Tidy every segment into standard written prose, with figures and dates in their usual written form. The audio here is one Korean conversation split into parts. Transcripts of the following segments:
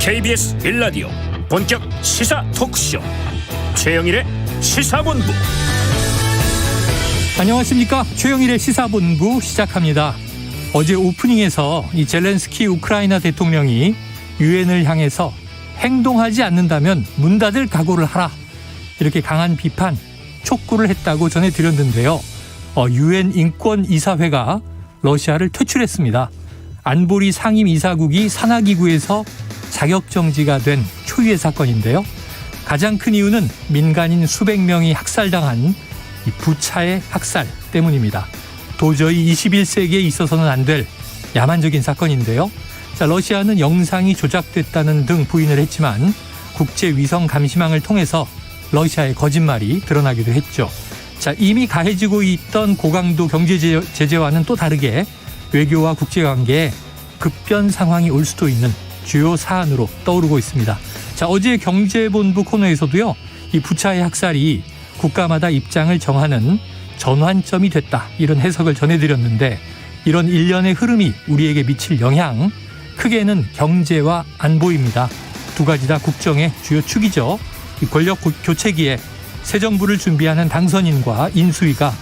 KBS 1라디오 본격 시사 토크쇼 최영일의 시사본부. 안녕하십니까. 최영일의 시사본부 시작합니다. 어제 오프닝에서 이 젤렌스키 우크라이나 대통령이 유엔을 향해서 행동하지 않는다면 문 닫을 각오를 하라, 이렇게 강한 비판, 촉구를 했다고 전해드렸는데요. 유엔 인권이사회가 러시아를 퇴출했습니다. 안보리 상임이사국이 산하기구에서 자격정지가 된 초유의 사건인데요. 가장 큰 이유는 민간인 수백 명이 학살당한 이 부차의 학살 때문입니다. 도저히 21세기에 있어서는 안 될 야만적인 사건인데요. 자, 러시아는 영상이 조작됐다는 등 부인을 했지만 국제위성 감시망을 통해서 러시아의 거짓말이 드러나기도 했죠. 자, 이미 가해지고 있던 고강도 경제 제재와는 또 다르게 외교와 국제관계에 급변 상황이 올 수도 있는 주요 사안으로 떠오르고 있습니다. 자, 어제 경제본부 코너에서도요, 이 부차의 학살이 국가마다 입장을 정하는 전환점이 됐다, 이런 해석을 전해드렸는데, 이런 일련의 흐름이 우리에게 미칠 영향, 크게는 경제와 안보입니다. 두 가지 다 국정의 주요 축이죠. 이 권력 교체기에 새 정부를 준비하는 당선인과 인수위가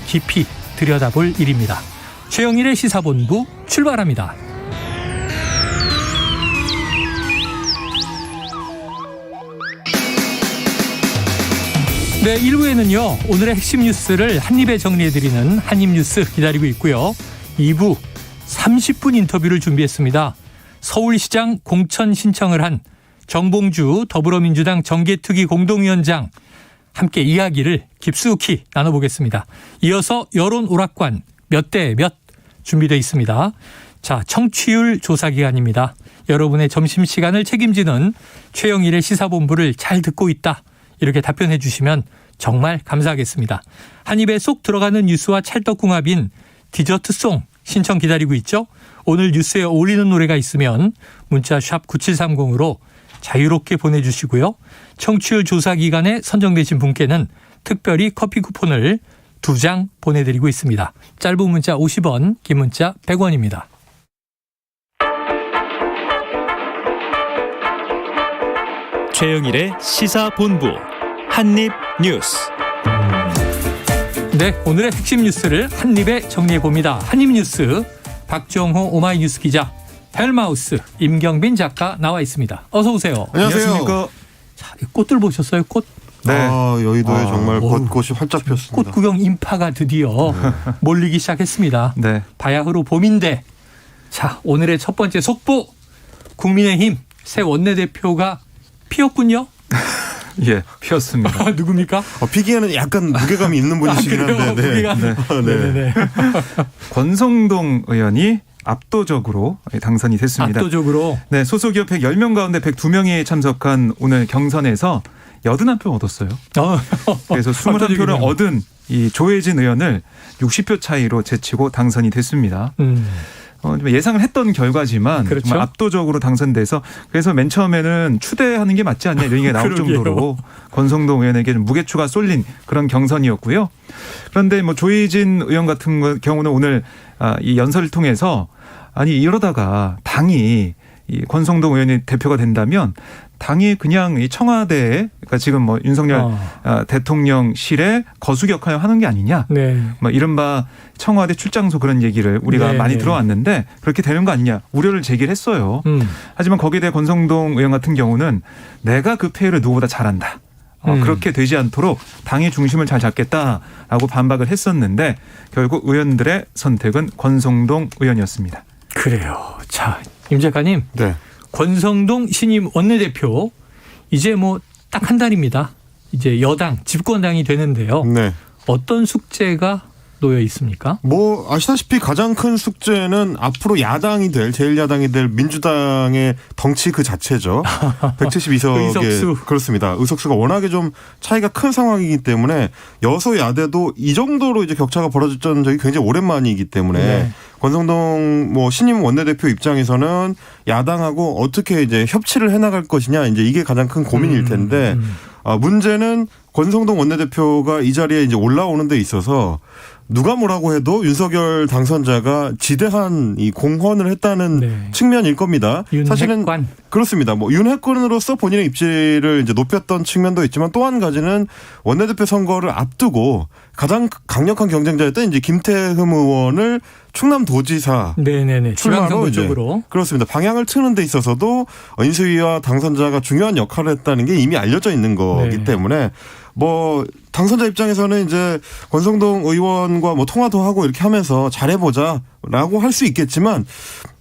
깊이 들여다볼 일입니다. 최영일의 시사본부 출발합니다. 네, 1부에는요, 오늘의 핵심 뉴스를 한입에 정리해드리는 한입뉴스 기다리고 있고요. 2부 30분 인터뷰를 준비했습니다. 서울시장 공천 신청을 한 정봉주 더불어민주당 정계특위 공동위원장 함께 이야기를 깊숙이 나눠보겠습니다. 이어서 여론 오락관 몇 대 몇 준비되어 있습니다. 자, 청취율 조사 기간입니다. 여러분의 점심시간을 책임지는 최영일의 시사본부를 잘 듣고 있다, 이렇게 답변해 주시면 정말 감사하겠습니다. 한 입에 쏙 들어가는 뉴스와 찰떡궁합인 디저트송 신청 기다리고 있죠. 오늘 뉴스에 어울리는 노래가 있으면 문자 샵 9730으로 자유롭게 보내주시고요. 청취율 조사 기간에 선정되신 분께는 특별히 커피 쿠폰을 2장 보내드리고 있습니다. 짧은 문자 50원, 긴 문자 100원입니다. 최영일의 시사본부 한입뉴스. 네, 오늘의 핵심 뉴스를 한입에 정리해봅니다. 한입뉴스 박정호 오마이뉴스 기자, 헬마우스 임경빈 작가 나와 있습니다. 어서 오세요. 안녕하십니까. 자, 꽃들 보셨어요? 꽃? 네. 여의도에 정말 벚꽃이 활짝 피었습니다. 꽃 구경 인파가 드디어 몰리기 시작했습니다. 네. 바야흐로 봄인데, 자, 오늘의 첫 번째 속보, 국민의힘 새 원내대표가 피었군요. 예, 피었습니다. 누굽니까? 피기에는 약간 무게감이 있는 분이시긴 한데. 네. 권성동 의원이 압도적으로 당선이 됐습니다. 압도적으로. 네, 소속 의원 110명 가운데 102명이 참석한 오늘 경선에서 81표 얻었어요. 그래서 21표를 얻은 이 조혜진 의원을 60표 차이로 제치고 당선이 됐습니다. 예상을 했던 결과지만, 그렇죠? 정말 압도적으로 당선돼서, 그래서 맨 처음에는 추대하는 게 맞지 않냐 이런 얘기가 나올 정도로 권성동 의원에게 좀 무게추가 쏠린 그런 경선이었고요. 그런데 뭐 조혜진 의원 같은 경우는 오늘 이 연설을 통해서, 아니 이러다가 당이 이 권성동 의원이 대표가 된다면 당이 그냥 이 청와대에, 그러니까 지금 뭐 윤석열 대통령실에 거수격하는 게 아니냐. 네. 뭐 이른바 청와대 출장소 그런 얘기를 우리가 많이 들어왔는데 그렇게 되는 거 아니냐 우려를 제기를 했어요. 하지만 거기에 대해 권성동 의원 같은 경우는 내가 그 폐해를 누구보다 잘한다. 그렇게 되지 않도록 당의 중심을 잘 잡겠다라고 반박을 했었는데 결국 의원들의 선택은 권성동 의원이었습니다. 그래요. 자, 임 작가님. 네. 권성동 신임 원내대표, 이제 뭐 딱 한 달입니다. 이제 여당, 집권당이 되는데요. 네. 어떤 숙제가 놓여 있습니까? 뭐 아시다시피 가장 큰 숙제는 앞으로 야당이 될, 제1야당이 될 민주당의 덩치 그 자체죠. 172석에 의석수. 그렇습니다. 의석수가 워낙에 좀 차이가 큰 상황이기 때문에 여소야대도 이 정도로 이제 격차가 벌어졌던 적이 굉장히 오랜만이기 때문에 네. 권성동 뭐 신임 원내대표 입장에서는 야당하고 어떻게 이제 협치를 해나갈 것이냐, 이제 이게 가장 큰 고민일 텐데 문제는 권성동 원내대표가 이 자리에 이제 올라오는 데 있어서 누가 뭐라고 해도 윤석열 당선자가 지대한 이 공헌을 했다는 네. 측면일 겁니다. 사실은 윤핵관. 그렇습니다. 뭐 윤핵관으로서 본인의 입지를 이제 높였던 측면도 있지만 또 한 가지는 원내대표 선거를 앞두고 가장 강력한 경쟁자였던 이제 김태흠 의원을 충남도지사 네네네. 출마로 지방선거 이제 쪽으로. 그렇습니다. 방향을 트는 데 있어서도 인수위와 당선자가 중요한 역할을 했다는 게 이미 알려져 있는 거기 네. 때문에 뭐 당선자 입장에서는 이제 권성동 의원과 뭐 통화도 하고 이렇게 하면서 잘해보자라고 할 수 있겠지만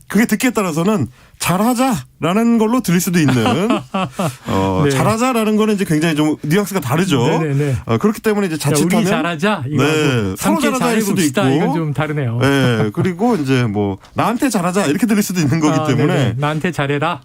그게 듣기에 따라서는 잘하자라는 걸로 들릴 수도 있는 네. 잘하자라는 거는 이제 굉장히 좀 뉘앙스가 다르죠. 네네네. 그렇기 때문에 이제 자, 자칫하면 우리 잘하자. 이거 네, 서로 함께 잘하자일 수도 있고 잘해봅시다. 이건 좀 다르네요. 네, 그리고 이제 뭐 나한테 잘하자 이렇게 들릴 수도 있는 거기 때문에 네네. 나한테 잘해라.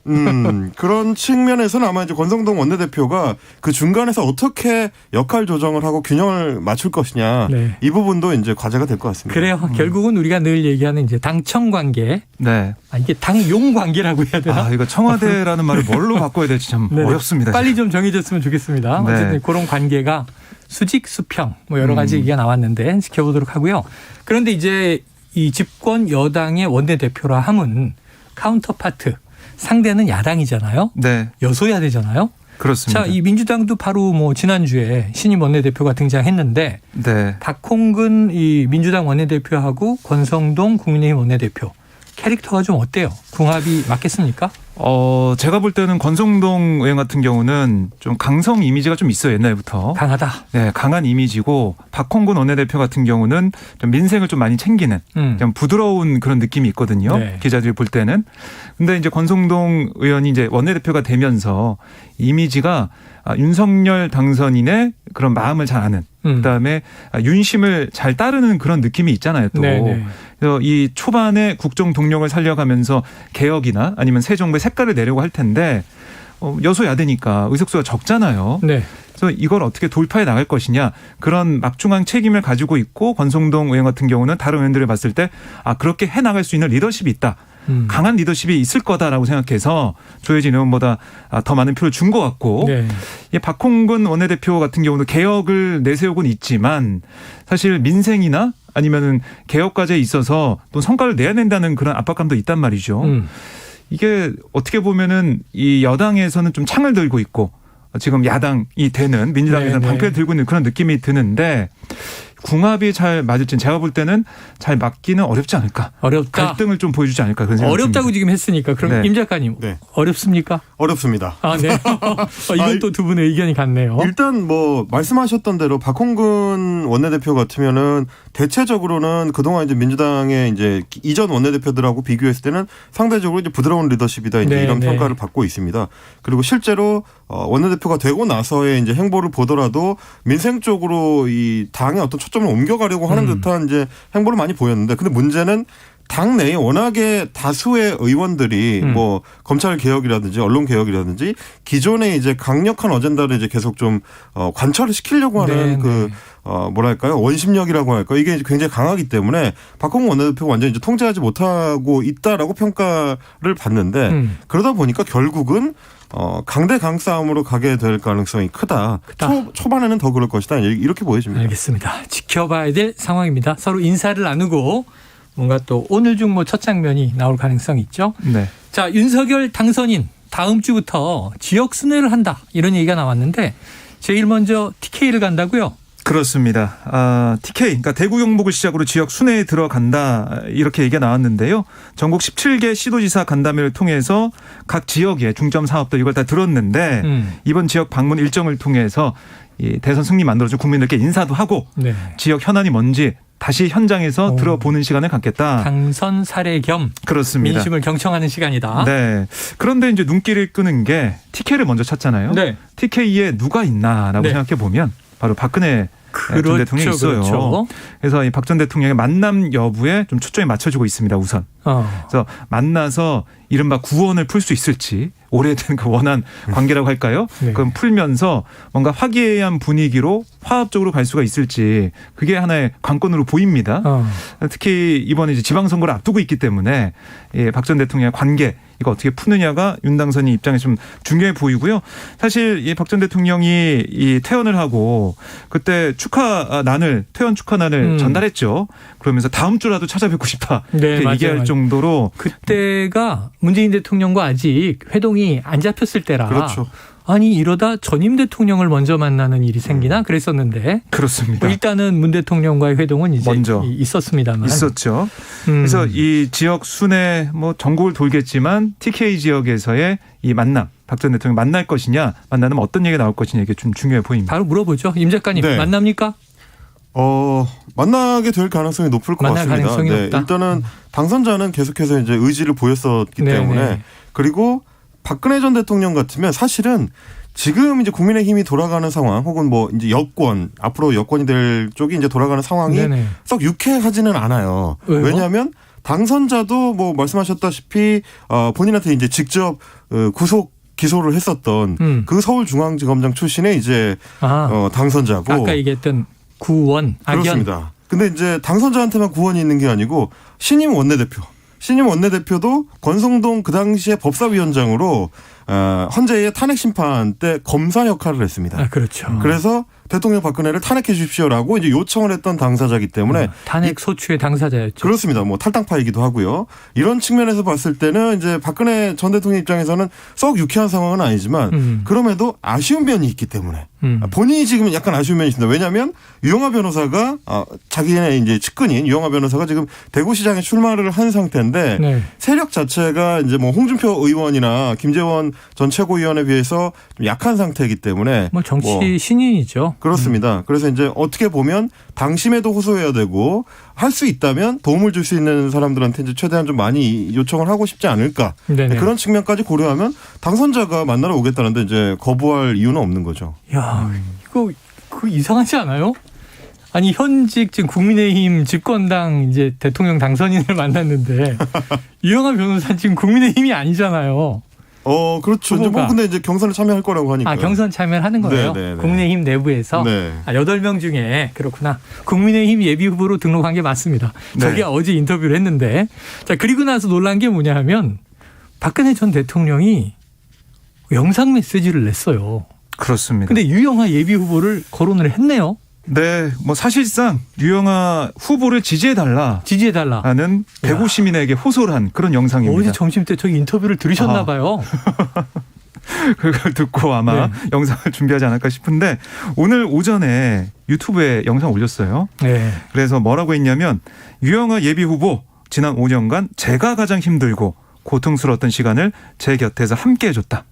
그런 측면에서는 아마 이제 권성동 원내대표가 그 중간에서 어떻게 역할 조정을 하고 균형을 맞출 것이냐 네. 이 부분도 이제 과제가 될 것 같습니다. 그래요. 결국은 우리가 늘 얘기하는 이제 당청 관계. 네. 이게 당용 관계라고 해야 되나? 이거 청와대라는 말을 뭘로 바꿔야 될지 참 네네. 어렵습니다. 빨리 좀 정해졌으면 좋겠습니다. 네. 어쨌든 그런 관계가 수직 수평 뭐 여러 가지 얘기가 나왔는데 지켜보도록 하고요. 그런데 이제 이 집권 여당의 원내대표라 함은 카운터파트 상대는 야당이잖아요. 네. 여소야 되잖아요. 그렇습니다. 자, 이 민주당도 바로 뭐 지난주에 신임 원내대표가 등장했는데 네. 박홍근 이 민주당 원내대표하고 권성동 국민의힘 원내대표 캐릭터가 좀 어때요? 궁합이 맞겠습니까? 제가 볼 때는 권성동 의원 같은 경우는 좀 강성 이미지가 좀 있어요, 옛날부터. 강하다. 네, 강한 이미지고 박홍근 원내대표 같은 경우는 좀 민생을 좀 많이 챙기는 좀 부드러운 그런 느낌이 있거든요. 네. 기자들이 볼 때는. 근데 이제 권성동 의원이 이제 원내대표가 되면서 이미지가 윤석열 당선인의 그런 마음을 잘 아는 그다음에 윤심을 잘 따르는 그런 느낌이 있잖아요, 또. 네네. 그래서 이 초반에 국정 동력을 살려가면서 개혁이나 아니면 새 정부의 색깔을 내려고 할 텐데 여소야대니까 의석수가 적잖아요. 네. 그래서 이걸 어떻게 돌파해 나갈 것이냐 그런 막중한 책임을 가지고 있고 권성동 의원 같은 경우는 다른 의원들을 봤을 때 그렇게 해 나갈 수 있는 리더십이 있다. 강한 리더십이 있을 거다라고 생각해서 조혜진 의원보다 더 많은 표를 준 것 같고 네. 이 박홍근 원내대표 같은 경우는 개혁을 내세우곤 있지만 사실 민생이나 아니면은 개혁 과제에 있어서 또 성과를 내야 된다는 그런 압박감도 있단 말이죠. 이게 어떻게 보면은 이 여당에서는 좀 창을 들고 있고 지금 야당이 되는 민주당에서는 네네. 방패를 들고 있는 그런 느낌이 드는데 궁합이 잘 맞을지는 제가 볼 때는 잘 맞기는 어렵지 않을까. 어렵다. 갈등을 좀 보여주지 않을까 그런 생각이 어렵다고 듭니다. 지금 했으니까 그럼 네. 임 작가님 네. 어렵습니까? 어렵습니다. 네. 이건 또 두 분의 의견이 같네요. 일단 뭐 말씀하셨던 대로 박홍근 원내대표 같으면은 대체적으로는 그동안 이제 민주당의 이제 이전 원내대표들하고 비교했을 때는 상대적으로 이제 부드러운 리더십이다 이제 네, 이런 네. 평가를 받고 있습니다. 그리고 실제로 원내대표가 되고 나서의 이제 행보를 보더라도 민생 쪽으로 이 당의 어떤 초점을 옮겨가려고 하는 듯한 이제 행보를 많이 보였는데 근데 문제는 당 내에 워낙에 다수의 의원들이 뭐 검찰 개혁이라든지 언론 개혁이라든지 기존의 이제 강력한 어젠다를 이제 계속 좀 관철을 시키려고 하는 네, 뭐랄까요 원심력이라고 할까요 이게 굉장히 강하기 때문에 박홍근 원내대표가 완전히 이제 통제하지 못하고 있다라고 평가를 받는데 그러다 보니까 결국은 강대 싸움으로 가게 될 가능성이 크다. 초반에는 더 그럴 것이다. 이렇게 보여집니다. 알겠습니다. 지켜봐야 될 상황입니다. 서로 인사를 나누고 뭔가 또 오늘 중 뭐 첫 장면이 나올 가능성이 있죠. 네. 자, 윤석열 당선인 다음 주부터 지역 순회를 한다. 이런 얘기가 나왔는데 제일 먼저 TK를 간다고요? 그렇습니다. TK, 그러니까 대구 경북을 시작으로 지역 순회에 들어간다 이렇게 얘기가 나왔는데요. 전국 17개 시도지사 간담회를 통해서 각 지역의 중점 사업들 이걸 다 들었는데 이번 지역 방문 일정을 통해서 이 대선 승리 만들어준 국민들께 인사도 하고 네. 지역 현안이 뭔지 다시 현장에서 들어보는 시간을 갖겠다. 당선 사례 겸 그렇습니다. 민심을 경청하는 시간이다. 네. 그런데 이제 눈길을 끄는 게 TK를 먼저 찾잖아요. 네. TK에 누가 있나라고 네. 생각해 보면 바로 박근혜 전 대통령이 있어요. 그렇죠. 그래서 이 박 전 대통령의 만남 여부에 좀 초점이 맞춰지고 있습니다. 우선. 그래서 만나서 이른바 구원을 풀 수 있을지 오래된 그 원한 관계라고 할까요? 네. 그럼 풀면서 뭔가 화기애애한 분위기로 화합적으로 갈 수가 있을지 그게 하나의 관건으로 보입니다. 특히 이번에 이제 지방선거를 앞두고 있기 때문에 박 전 대통령의 관계 이거 어떻게 푸느냐가 윤 당선인 입장에서 좀 중요해 보이고요. 사실 이 박 전 대통령이 이 퇴원을 하고 그때 퇴원 축하난을 전달했죠. 그러면서 다음 주라도 찾아뵙고 싶다 네, 이렇게 맞아요, 얘기할 맞아요. 정도로 그때가 문재인 대통령과 아직 회동이 안 잡혔을 때라. 그렇죠. 아니 이러다 전임 대통령을 먼저 만나는 일이 생기나 그랬었는데 그렇습니다. 뭐 일단은 문 대통령과의 회동은 이제 먼저 있었습니다만. 있었죠. 그래서 이 지역 순회 뭐 전국을 돌겠지만 TK 지역에서의 이 만남, 박 전 대통령 만날 것이냐, 만나면 어떤 얘기가 나올 것이냐 이게 좀 중요해 보입니다. 바로 물어보죠. 임 작가님 네. 만납니까? 만나게 될 가능성이 높을 것 만날 같습니다. 가능성이 높다. 일단은 당선자는 계속해서 이제 의지를 보였었기 네, 때문에 네. 그리고 박근혜 전 대통령 같으면 사실은 지금 이제 국민의힘이 돌아가는 상황 혹은 뭐 이제 앞으로 여권이 될 쪽이 이제 돌아가는 상황이 네네. 썩 유쾌하지는 않아요. 왜요? 왜냐하면 당선자도 뭐 말씀하셨다시피 본인한테 이제 직접 구속 기소를 했었던 그 서울중앙지검장 출신의 이제 당선자고 아까 얘기했던 구원 악연. 그렇습니다. 근데 이제 당선자한테만 구원이 있는 게 아니고 신임 원내대표도 권성동 그 당시에 법사위원장으로 헌재의 탄핵 심판 때 검사 역할을 했습니다. 아, 그렇죠. 그래서 대통령 박근혜를 탄핵해 주십시오라고 이제 요청을 했던 당사자이기 때문에 탄핵 소추의 당사자였죠. 그렇습니다. 뭐 탈당파이기도 하고요. 이런 측면에서 봤을 때는 이제 박근혜 전 대통령 입장에서는 썩 유쾌한 상황은 아니지만 그럼에도 아쉬운 면이 있기 때문에 본인이 지금 약간 아쉬운 면이 있습니다. 왜냐하면 유영하 변호사가 자기네 이제 측근인 유영하 변호사가 지금 대구시장에 출마를 한 상태인데 네. 세력 자체가 이제 뭐 홍준표 의원이나 김재원 전 최고위원에 비해서 좀 약한 상태이기 때문에 뭐 정치 신인이죠. 그렇습니다. 그래서 이제 어떻게 보면 당심에도 호소해야 되고 할 수 있다면 도움을 줄 수 있는 사람들한테 이제 최대한 좀 많이 요청을 하고 싶지 않을까. 네네. 그런 측면까지 고려하면 당선자가 만나러 오겠다는데 이제 거부할 이유는 없는 거죠. 야, 이거 이상하지 않아요? 아니 현직 지금 국민의힘 집권당 이제 대통령 당선인을 만났는데 유영하 변호사 지금 국민의힘이 아니잖아요. 그렇죠. 이제 뭐 근데 이제 경선에 참여할 거라고 하니까. 경선 참여를 하는 거예요. 네. 국민의힘 내부에서. 네. 8명 중에 그렇구나. 국민의힘 예비 후보로 등록한 게 맞습니다. 네. 저희가 어제 인터뷰를 했는데 자, 그리고 나서 놀란 게 뭐냐 하면 박근혜 전 대통령이 영상 메시지를 냈어요. 그렇습니다. 근데 유영하 예비 후보를 거론을 했네요. 네, 뭐 사실상 유영하 후보를 지지해달라. 지지해달라. 하는 대구 시민에게 호소를 한 그런 영상입니다. 어제 점심 때 저희 인터뷰를 들으셨나 봐요. 그걸 듣고 아마 네. 영상을 준비하지 않을까 싶은데 오늘 오전에 유튜브에 영상 올렸어요. 네. 그래서 뭐라고 했냐면 유영하 예비 후보 지난 5년간 제가 가장 힘들고 고통스러웠던 시간을 제 곁에서 함께 해줬다.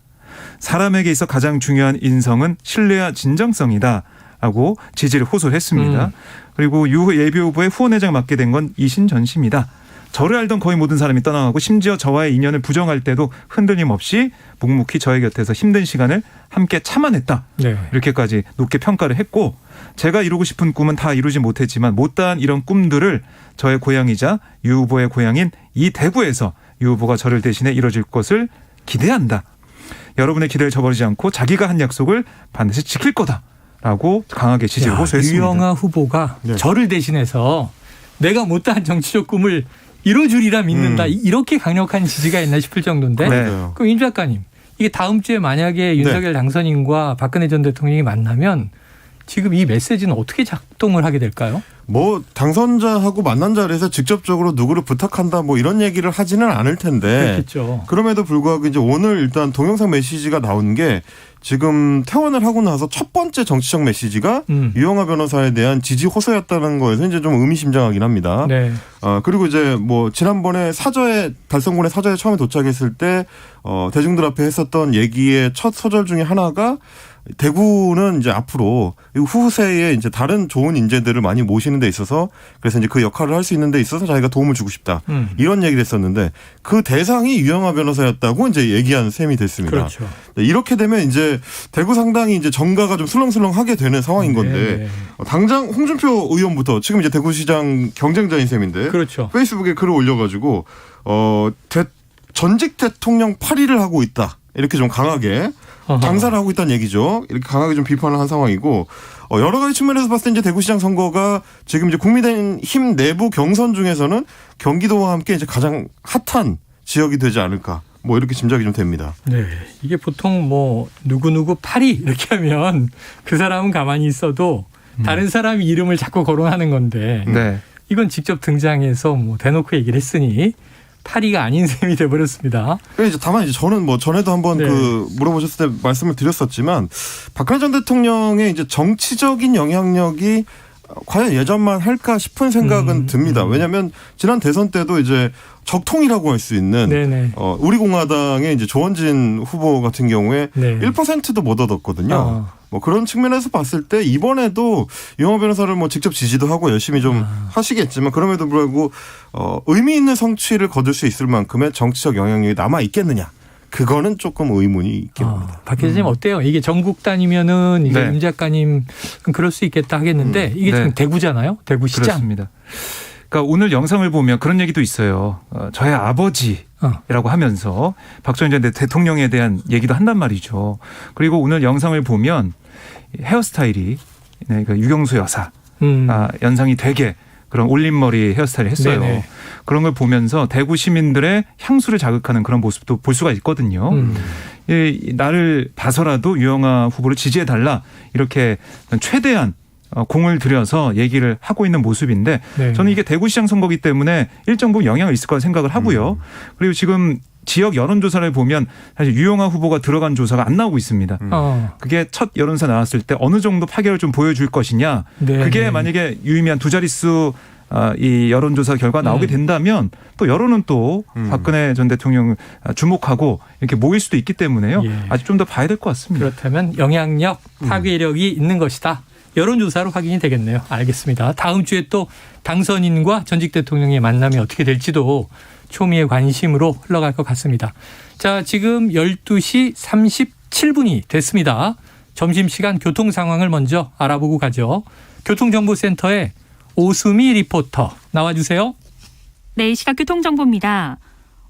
사람에게 있어 가장 중요한 인성은 신뢰와 진정성이다. 하고 지지를 호소를 했습니다. 그리고 유 예비 후보의 후원회장 맡게 된 건 이신전심이다. 저를 알던 거의 모든 사람이 떠나가고 심지어 저와의 인연을 부정할 때도 흔들림 없이 묵묵히 저의 곁에서 힘든 시간을 함께 참아냈다. 네. 이렇게까지 높게 평가를 했고 제가 이루고 싶은 꿈은 다 이루지 못했지만 못다한 이런 꿈들을 저의 고향이자 유 후보의 고향인 이 대구에서 유 후보가 저를 대신해 이뤄질 것을 기대한다. 여러분의 기대를 저버리지 않고 자기가 한 약속을 반드시 지킬 거다. 라고 강하게 지지를 호소했습니다. 유영하 후보가 네. 저를 대신해서 내가 못다한 정치적 꿈을 이뤄주리라 믿는다. 이렇게 강력한 지지가 있나 싶을 정도인데. 네. 맞아요. 그럼 임 작가님, 이게 다음 주에 만약에 윤석열 당선인과 박근혜 전 대통령이 만나면 지금 이 메시지는 어떻게 작동을 하게 될까요? 뭐 당선자하고 만난 자리에서 직접적으로 누구를 부탁한다 뭐 이런 얘기를 하지는 않을 텐데 그렇겠죠. 그럼에도 불구하고 이제 오늘 일단 동영상 메시지가 나온 게 지금 퇴원을 하고 나서 첫 번째 정치적 메시지가 유영하 변호사에 대한 지지 호소였다는 거에서 이제 좀 의미심장하긴 합니다. 네. 그리고 이제 뭐 지난번에 달성군의 사저에 처음에 도착했을 때 대중들 앞에 했었던 얘기의 첫 소절 중에 하나가 대구는 이제 앞으로 후세에 이제 다른 좋은 인재들을 많이 모시는 데 있어서 그래서 이제 그 역할을 할 수 있는 데 있어서 자기가 도움을 주고 싶다. 이런 얘기를 했었는데 그 대상이 유영하 변호사였다고 이제 얘기한 셈이 됐습니다. 그렇죠. 이렇게 되면 이제 대구 상당히 이제 정가가 좀 술렁술렁하게 되는 상황인 건데 네. 당장 홍준표 의원부터 지금 이제 대구시장 경쟁자인 셈인데 그렇죠. 페이스북에 글을 올려가지고 전직 대통령 파리를 하고 있다. 이렇게 좀 강하게 당사를 하고 있다는 얘기죠. 이렇게 강하게 좀 비판을 한 상황이고 여러 가지 측면에서 봤을 때 이제 대구시장 선거가 지금 이제 국민의힘 내부 경선 중에서는 경기도와 함께 이제 가장 핫한 지역이 되지 않을까. 뭐 이렇게 짐작이 좀 됩니다. 네. 이게 보통 뭐 누구누구 파리 이렇게 하면 그 사람은 가만히 있어도 다른 사람이 이름을 자꾸 거론하는 건데 네. 이건 직접 등장해서 뭐 대놓고 얘기를 했으니 파리가 아닌 셈이 돼버렸습니다. 이제 다만 이제 저는 뭐 전에도 한번 네. 물어보셨을 때 말씀을 드렸었지만 박근혜 전 대통령의 이제 정치적인 영향력이 과연 예전만 할까 싶은 생각은 듭니다. 왜냐하면 지난 대선 때도 이제 적통이라고 할 수 있는 네네. 우리 공화당의 이제 조원진 후보 같은 경우에 네. 1%도 못 얻었거든요. 뭐 그런 측면에서 봤을 때 이번에도 유영하 변호사를 뭐 직접 지지도 하고 열심히 좀 하시겠지만 그럼에도 불구하고 의미 있는 성취를 거둘 수 있을 만큼의 정치적 영향력이 남아 있겠느냐? 그거는 조금 의문이 있긴 합니다. 박 기자님 어때요? 이게 전국 다니면은 이게 네. 임 작가님 그럴 수 있겠다 하겠는데 이게 지금 네. 대구잖아요. 대구 시장. 그렇습니다. 그러니까 오늘 영상을 보면 그런 얘기도 있어요. 저의 아버지라고 하면서 박정희 전 대통령에 대한 얘기도 한단 말이죠. 그리고 오늘 영상을 보면 헤어스타일이 그러니까 유경수 여사 연상이 되게 그런 올림머리 헤어스타일을 했어요. 네네. 그런 걸 보면서 대구 시민들의 향수를 자극하는 그런 모습도 볼 수가 있거든요. 나를 봐서라도 유영하 후보를 지지해달라 이렇게 최대한 공을 들여서 얘기를 하고 있는 모습인데 네. 저는 이게 대구시장 선거기 때문에 일정 부분 영향을 있을 거라 생각을 하고요. 그리고 지금 지역 여론조사를 보면 사실 유영하 후보가 들어간 조사가 안 나오고 있습니다. 그게 첫 여론조사 나왔을 때 어느 정도 파괴를 좀 보여줄 것이냐. 네. 그게 만약에 유의미한 두 자릿수 이 여론조사 결과 나오게 된다면 또 여론은 또 박근혜 전 대통령 주목하고 이렇게 모일 수도 있기 때문에요. 예. 아직 좀 더 봐야 될 것 같습니다. 그렇다면 영향력, 파괴력이 있는 것이다. 여론조사로 확인이 되겠네요. 알겠습니다. 다음 주에 또 당선인과 전직 대통령의 만남이 어떻게 될지도 초미의 관심으로 흘러갈 것 같습니다. 자, 지금 12시 37분이 됐습니다. 점심시간 교통 상황을 먼저 알아보고 가죠. 교통정보센터의 오수미 리포터 나와주세요. 네, 시각 교통정보입니다.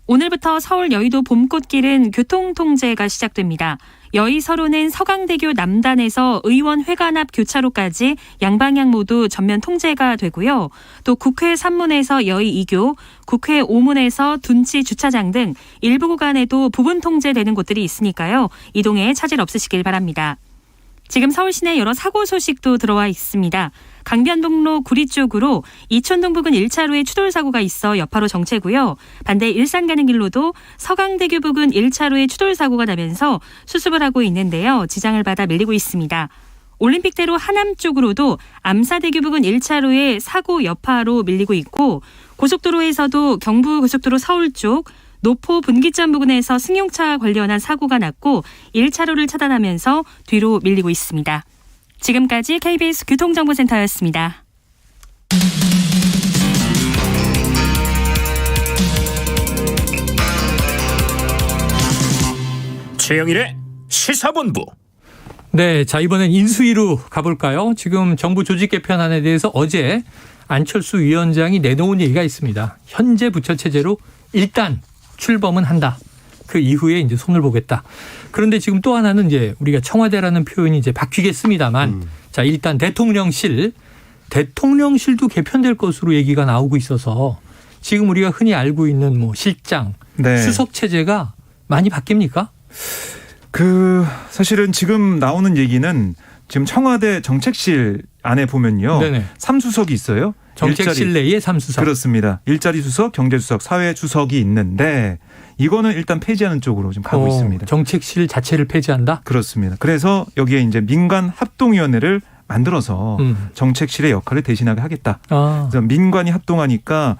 오늘부터 서울 여의도 봄꽃길은 교통통제가 시작됩니다. 여의서로는 서강대교 남단에서 의원회관 앞 교차로까지 양방향 모두 전면 통제가 되고요. 또 국회 3문에서 여의 2교, 국회 5문에서 둔치 주차장 등 일부 구간에도 부분 통제되는 곳들이 있으니까요. 이동에 차질 없으시길 바랍니다. 지금 서울 시내 여러 사고 소식도 들어와 있습니다. 강변북로 구리 쪽으로 이촌동 부근 1차로에 추돌 사고가 있어 여파로 정체고요. 반대 일산 가는 길로도 서강대교 부근 1차로에 추돌 사고가 나면서 수습을 하고 있는데요. 지장을 받아 밀리고 있습니다. 올림픽대로 하남 쪽으로도 암사대교 부근 1차로에 사고 여파로 밀리고 있고 고속도로에서도 경부고속도로 서울 쪽 노포 분기점 부근에서 승용차 관련한 사고가 났고 1차로를 차단하면서 뒤로 밀리고 있습니다. 지금까지 KBS 교통정보센터였습니다. 최영일의 시사본부. 네, 자 이번엔 인수위로 가볼까요? 지금 정부 조직 개편안에 대해서 어제 안철수 위원장이 내놓은 얘기가 있습니다. 현재 부처 체제로 일단 출범은 한다. 그 이후에 이제 손을 보겠다. 그런데 지금 또 하나는 이제 우리가 청와대라는 표현이 이제 바뀌겠습니다만, 자 일단 대통령실도 개편될 것으로 얘기가 나오고 있어서 지금 우리가 흔히 알고 있는 뭐 실장, 네. 수석 체제가 많이 바뀝니까? 사실은 지금 나오는 얘기는 지금 청와대 정책실 안에 보면요. 네네. 3수석이 있어요. 정책실 내에 3수석. 그렇습니다. 일자리 수석, 경제수석, 사회주석이 있는데 이거는 일단 폐지하는 쪽으로 지금 가고 있습니다. 정책실 자체를 폐지한다? 그렇습니다. 그래서 여기에 이제 민관합동위원회를 만들어서 정책실의 역할을 대신하게 하겠다. 그래서 민관이 합동하니까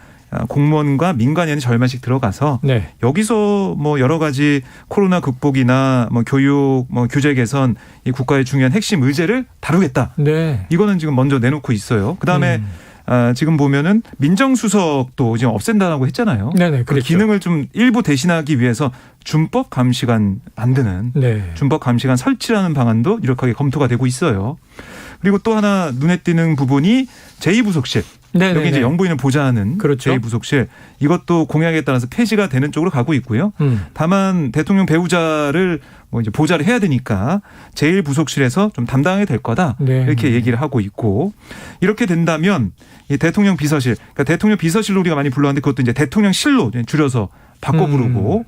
공무원과 민간위원회 절반씩 들어가서 네. 여기서 뭐 여러 가지 코로나 극복이나 뭐 교육, 뭐 규제 개선 이 국가의 중요한 핵심 의제를 다루겠다. 네. 이거는 지금 먼저 내놓고 있어요. 그다음에 지금 보면은 민정수석도 지금 없앤다고 했잖아요. 네네. 그 그랬죠. 기능을 좀 일부 대신하기 위해서 준법 감시관 만드는 네. 준법 감시관 설치라는 방안도 유력하게 검토가 되고 있어요. 그리고 또 하나 눈에 띄는 부분이 제2부속실. 네네네. 여기 이제 영부인을 보좌하는 그렇죠. 제2부속실. 이것도 공약에 따라서 폐지가 되는 쪽으로 가고 있고요. 다만 대통령 배우자를 뭐 이제 보좌를 해야 되니까 제1부속실에서 좀 담당하게 될 거다. 네. 이렇게 얘기를 하고 있고 이렇게 된다면 이 대통령 비서실, 그러니까 대통령 비서실로 우리가 많이 불렀는데 그것도 이제 대통령실로 줄여서 바꿔 부르고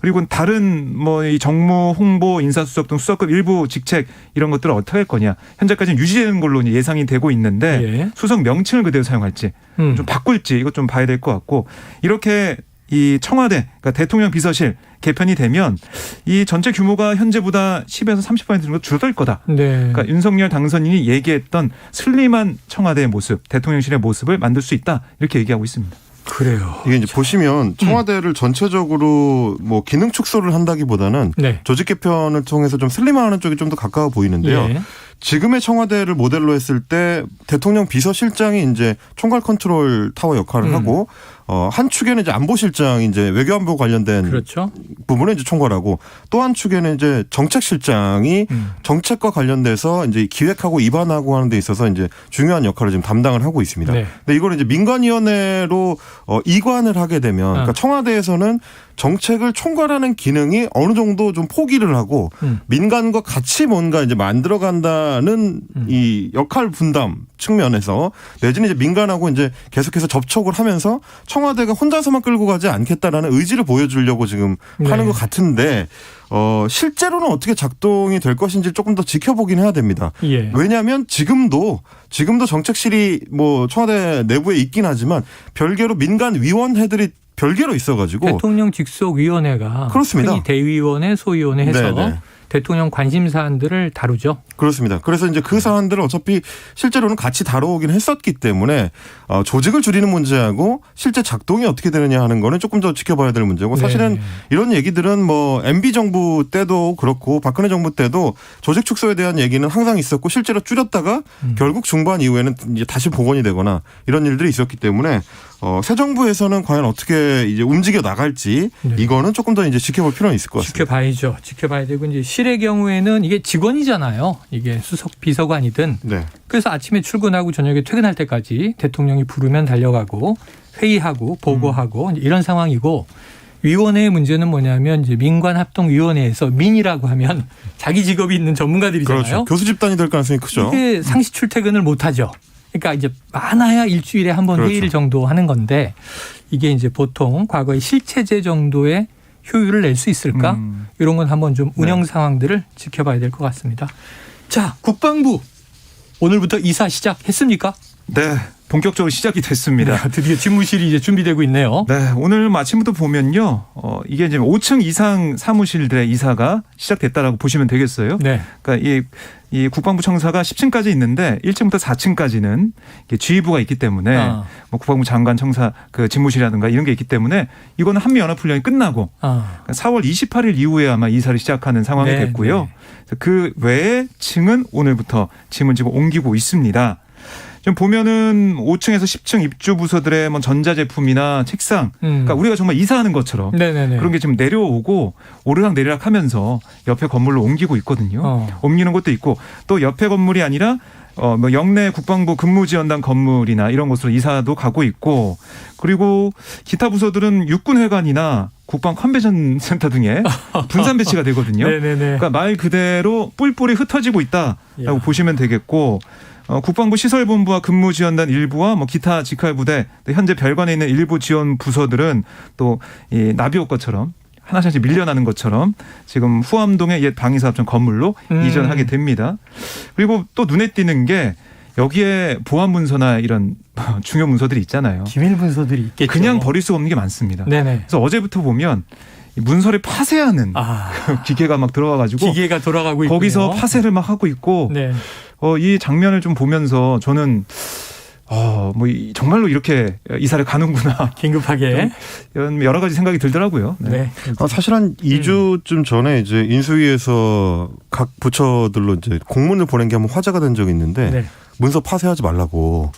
그리고 다른 뭐 이 정무, 홍보, 인사수석 등 수석급 일부 직책 이런 것들을 어떻게 할 거냐. 현재까지는 유지되는 걸로 예상이 되고 있는데 예. 수석 명칭을 그대로 사용할지 좀 바꿀지 이것 좀 봐야 될 것 같고 이렇게 이 청와대 그러니까 대통령 비서실 개편이 되면 이 전체 규모가 현재보다 10에서 30% 정도 줄어들 거다. 네. 그러니까 윤석열 당선인이 얘기했던 슬림한 청와대의 모습, 대통령실의 모습을 만들 수 있다 이렇게 얘기하고 있습니다. 그래요. 이게 이제 보시면 청와대를 전체적으로 뭐 기능 축소를 한다기보다는 네. 조직 개편을 통해서 좀 슬림화하는 쪽이 좀 더 가까워 보이는데요. 예. 지금의 청와대를 모델로 했을 때 대통령 비서실장이 이제 총괄 컨트롤 타워 역할을 하고 한 축에는 이제 안보실장이 이제 외교안보 관련된 그렇죠. 부분을 이제 총괄하고 또 한 축에는 이제 정책실장이 정책과 관련돼서 이제 기획하고 입안하고 하는 데 있어서 이제 중요한 역할을 지금 담당을 하고 있습니다. 네. 근데 이걸 이제 민관위원회로 이관을 하게 되면 그러니까 청와대에서는 정책을 총괄하는 기능이 어느 정도 좀 포기를 하고 민간과 같이 뭔가 이제 만들어간다는 이 역할 분담 측면에서 내지는 이제 민간하고 이제 계속해서 접촉을 하면서 청와대가 혼자서만 끌고 가지 않겠다라는 의지를 보여주려고 지금 하는 것 같은데 실제로는 어떻게 작동이 될 것인지 조금 더 지켜보긴 해야 됩니다. 예. 왜냐하면 지금도 정책실이 뭐 청와대 내부에 있긴 하지만 별개로 민간 위원회들이 별개로 있어가지고 대통령 직속위원회가 그렇습니다. 흔히 대위원회, 소위원회 해서 네네. 대통령 관심 사안들을 다루죠. 그렇습니다. 그래서 이제 그 사안들을 어차피 실제로는 같이 다뤄오긴 했었기 때문에 조직을 줄이는 문제하고 실제 작동이 어떻게 되느냐 하는 거는 조금 더 지켜봐야 될 문제고 사실은 네. 이런 얘기들은 뭐 MB 정부 때도 그렇고 박근혜 정부 때도 조직 축소에 대한 얘기는 항상 있었고 실제로 줄였다가 결국 중반 이후에는 이제 다시 복원이 되거나 이런 일들이 있었기 때문에 새 정부에서는 과연 어떻게 이제 움직여 나갈지 네. 이거는 조금 더 이제 지켜볼 필요는 있을 것 같습니다. 지켜봐야죠. 지켜봐야 되고 이제 실의 경우에는 이게 직원이잖아요. 이게 수석 비서관이든. 네. 그래서 아침에 출근하고 저녁에 퇴근할 때까지 대통령이 부르면 달려가고 회의하고 보고하고 이런 상황이고 위원회의 문제는 뭐냐면 이제 민관합동위원회에서 민이라고 하면 자기 직업이 있는 전문가들이잖아요. 그렇죠. 교수 집단이 될 가능성이 크죠. 이게 상시 출퇴근을 못 하죠. 그러니까 이제 많아야 일주일에 한 번 그렇죠. 회의를 정도 하는 건데 이게 이제 보통 과거의 실체제 정도의 효율을 낼 수 있을까? 이런 건 한번 좀 운영 상황들을 지켜봐야 될 것 같습니다. 자, 국방부 오늘부터 이사 시작했습니까? 네, 본격적으로 시작이 됐습니다. 네, 드디어 집무실이 이제 준비되고 있네요. 네, 오늘 아침부터 보면요, 이게 이제 5층 이상 사무실들의 이사가 시작됐다라고 보시면 되겠어요. 네. 그러니까 이 국방부 청사가 10층까지 있는데 1층부터 4층까지는 지휘부가 있기 때문에 뭐 국방부 장관 청사 그 집무실이라든가 이런 게 있기 때문에 이거는 한미연합훈련이 끝나고 그러니까 4월 28일 이후에 아마 이사를 시작하는 상황이 네, 됐고요. 네. 그 외에 층은 오늘부터 짐을 지금 옮기고 있습니다. 좀 보면은 5층에서 10층 입주 부서들의 뭐 전자제품이나 책상, 그러니까 우리가 정말 이사하는 것처럼 네네네. 그런 게 지금 내려오고 오르락내리락 하면서 옆에 건물로 옮기고 있거든요. 옮기는 것도 있고 또 옆에 건물이 아니라 뭐 영내 국방부 근무지원단 건물이나 이런 곳으로 이사도 가고 있고 그리고 기타 부서들은 육군회관이나 국방 컨벤션 센터 등에 분산 배치가 되거든요. 네네네. 그러니까 말 그대로 뿔뿔이 흩어지고 있다라고 보시면 되겠고 국방부 시설본부와 근무지원단 일부와 뭐 기타 직할부대 현재 별관에 있는 일부 지원 부서들은 또 이 나비효과처럼 하나씩 밀려나는 것처럼 지금 후암동의 옛 방위사업청 건물로 이전하게 됩니다. 그리고 또 눈에 띄는 게 여기에 보안 문서나 이런 중요 문서들이 있잖아요. 기밀 문서들이 있겠죠. 그냥 버릴 수가 없는 게 많습니다. 네네. 그래서 어제부터 보면 문서를 파쇄하는 기계가 막 들어와가지고 기계가 돌아가고 있고 거기서 파쇄를 막 하고 있고 네. 이 장면을 좀 보면서 저는 뭐 정말로 이렇게 이사를 가는구나. 긴급하게 이런 여러 가지 생각이 들더라고요. 네. 네. 사실 한 2주쯤 전에 이제 인수위에서 각 부처들로 이제 공문을 보낸 게 한번 화제가 된 적이 있는데 네. 문서 파쇄하지 말라고.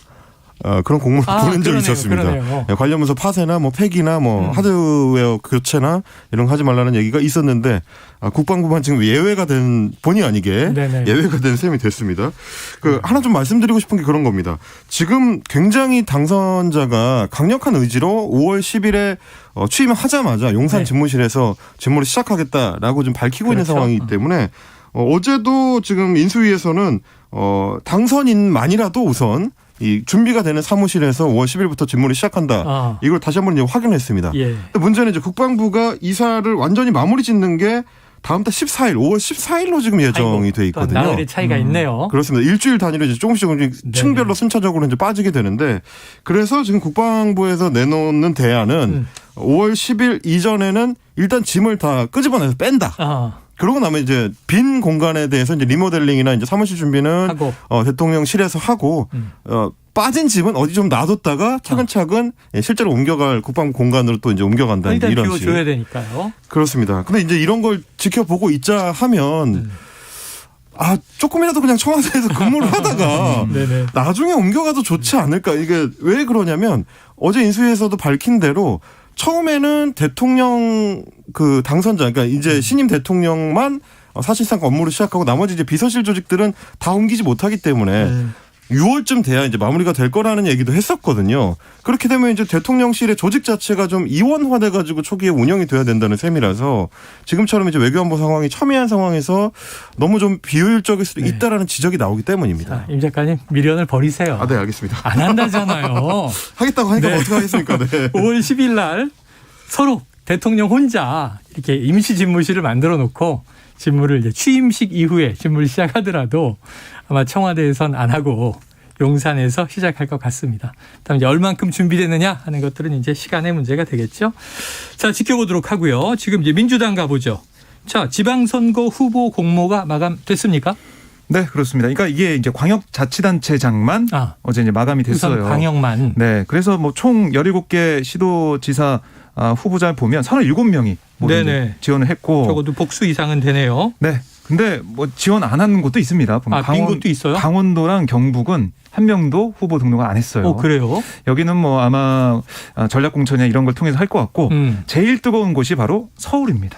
그런 공문을 보낸 적이 있었습니다. 그러네요. 관련 문서 파쇄나 뭐 폐기나 뭐 하드웨어 교체나 이런 거 하지 말라는 얘기가 있었는데 국방부만 지금 예외가 된 본의 아니게 네네. 예외가 된 셈이 됐습니다. 하나 좀 말씀드리고 싶은 게 그런 겁니다. 지금 굉장히 당선자가 강력한 의지로 5월 10일에 취임하자마자 용산 네. 집무실에서 집무를 시작하겠다라고 좀 밝히고 있는 그렇죠. 상황이기 때문에 어제도 지금 인수위에서는 당선인만이라도 우선 이 준비가 되는 사무실에서 5월 10일부터 직무를 시작한다. 이걸 다시 한번 이제 확인했습니다. 예. 근데 문제는 이제 국방부가 이사를 완전히 마무리 짓는 게 다음 달 14일, 5월 14일로 지금 예정이 돼 있거든요. 나흘의 차이가 있네요. 그렇습니다. 일주일 단위로 이제 조금씩 층별로 순차적으로 이제 빠지게 되는데 그래서 지금 국방부에서 내놓는 대안은 5월 10일 이전에는 일단 짐을 다 끄집어내서 뺀다. 그러고 나면 이제 빈 공간에 대해서 이제 리모델링이나 이제 사무실 준비는 하고. 대통령실에서 하고 빠진 짐은 어디 좀 놔뒀다가 차근차근 실제로 옮겨갈 국방부 공간으로 또 이제 옮겨간다는 일단 이런 식. 비워줘야 되니까요. 그렇습니다. 근데 이제 이런 걸 지켜보고 있자 하면 조금이라도 그냥 청와대에서 근무를 하다가 네네. 나중에 옮겨가도 좋지 않을까. 이게 왜 그러냐면 어제 인수위에서도 밝힌 대로 처음에는 대통령 그 당선자, 그러니까 이제 신임 대통령만 사실상 업무를 시작하고 나머지 이제 비서실 조직들은 다 옮기지 못하기 때문에 6월쯤 돼야 이제 마무리가 될 거라는 얘기도 했었거든요. 그렇게 되면 이제 대통령실의 조직 자체가 좀 이원화돼 가지고 초기에 운영이 돼야 된다는 셈이라서 지금처럼 이제 외교안보 상황이 첨예한 상황에서 너무 좀 비효율적일 수도 있다라는 지적이 나오기 때문입니다. 자, 임 작가님 미련을 버리세요. 네, 알겠습니다. 안 한다잖아요. 하겠다고 하니까 네. 어떻게 하겠습니까? 네. 5월 10일 날 서로 대통령 혼자 이렇게 임시 집무실을 만들어 놓고 집무를 이제 취임식 이후에 집무를 시작하더라도 아마 청와대에선 안 하고 용산에서 시작할 것 같습니다. 다음 이제 얼만큼 준비됐느냐 하는 것들은 이제 시간의 문제가 되겠죠. 자, 지켜보도록 하고요. 지금 이제 민주당 가보죠. 자, 지방선거 후보 공모가 마감됐습니까? 네, 그렇습니다. 그러니까 이게 이제 광역자치단체장만 어제 이제 마감이 됐어요. 우선 광역만. 네, 그래서 뭐 총 17개 시도지사 후보자를 보면 37명이 지원을 했고. 적어도 복수 이상은 되네요. 네. 근데 뭐 지원 안 하는 곳도 있습니다. 빈 곳도 있어요? 강원도랑 경북은 한 명도 후보 등록을 안 했어요. 그래요? 여기는 뭐 아마 전략공천이나 이런 걸 통해서 할 것 같고 제일 뜨거운 곳이 바로 서울입니다.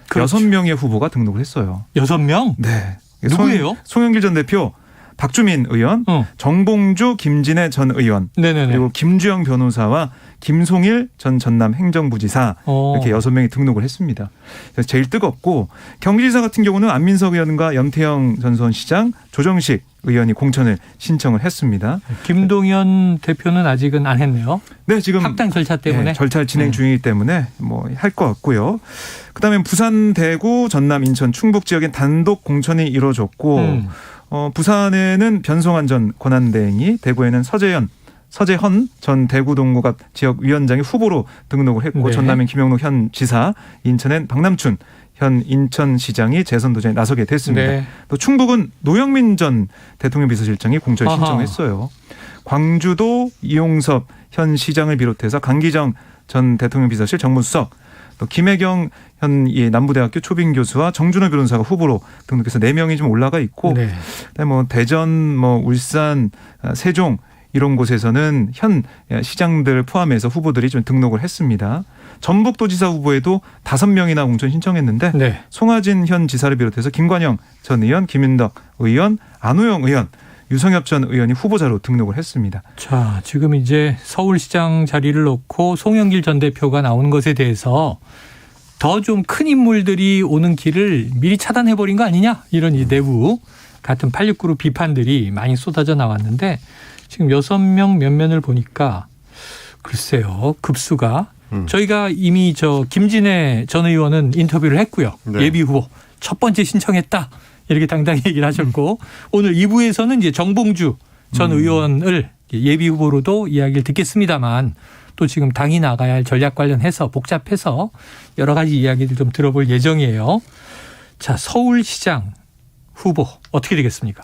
그렇죠. 6명의 후보가 등록을 했어요. 6명? 네. 누구예요? 송영길 전 대표, 박주민 의원, 정봉주, 김진애 전 의원, 네네네. 그리고 김주영 변호사와 김송일 전 전남 행정부지사 이렇게 6명이 등록을 했습니다. 그래서 제일 뜨겁고 경기지사 같은 경우는 안민석 의원과 염태영 전 수원시장, 조정식 의원이 공천을 신청을 했습니다. 김동연 대표는 아직은 안 했네요. 네, 지금 합당 절차 때문에. 네, 절차 진행 중이기 때문에 뭐 할 것 같고요. 그다음에 부산, 대구, 전남, 인천, 충북 지역엔 단독 공천이 이루어졌고 부산에는 변성환 전 권한대행이, 대구에는 서재헌 전 대구 동구갑 지역위원장이 후보로 등록을 했고 네. 전남엔 김영록 현 지사, 인천엔 박남춘 현 인천시장이 재선 도전에 나서게 됐습니다. 네. 또 충북은 노영민 전 대통령 비서실장이 공천 신청했어요. 광주도 이용섭 현 시장을 비롯해서 강기정 전 대통령 비서실 정무수석, 또 김혜경 현 남부대학교 초빙 교수와 정준호 변호사가 후보로 등록해서 4명이 좀 올라가 있고, 네. 뭐 대전, 뭐 울산, 세종 이런 곳에서는 현 시장들 포함해서 후보들이 좀 등록을 했습니다. 전북도지사 후보에도 5명이나 공천 신청했는데 네. 송하진 현 지사를 비롯해서 김관영 전 의원, 김윤덕 의원, 안호영 의원, 유성엽 전 의원이 후보자로 등록을 했습니다. 자, 지금 이제 서울시장 자리를 놓고 송영길 전 대표가 나오는 것에 대해서 더 좀 큰 인물들이 오는 길을 미리 차단해버린 거 아니냐? 이런 이 내부 같은 86그룹 비판들이 많이 쏟아져 나왔는데 지금 6명 면면을 보니까 글쎄요. 급수가 저희가 이미 김진애 전 의원은 인터뷰를 했고요. 네. 예비 후보 첫 번째 신청했다. 이렇게 당당히 얘기를 하셨고 오늘 2부에서는 이제 정봉주 전 의원을 예비 후보로도 이야기를 듣겠습니다만 또 지금 당이 나가야 할 전략 관련해서 복잡해서 여러 가지 이야기를 좀 들어볼 예정이에요. 자, 서울시장 후보 어떻게 되겠습니까?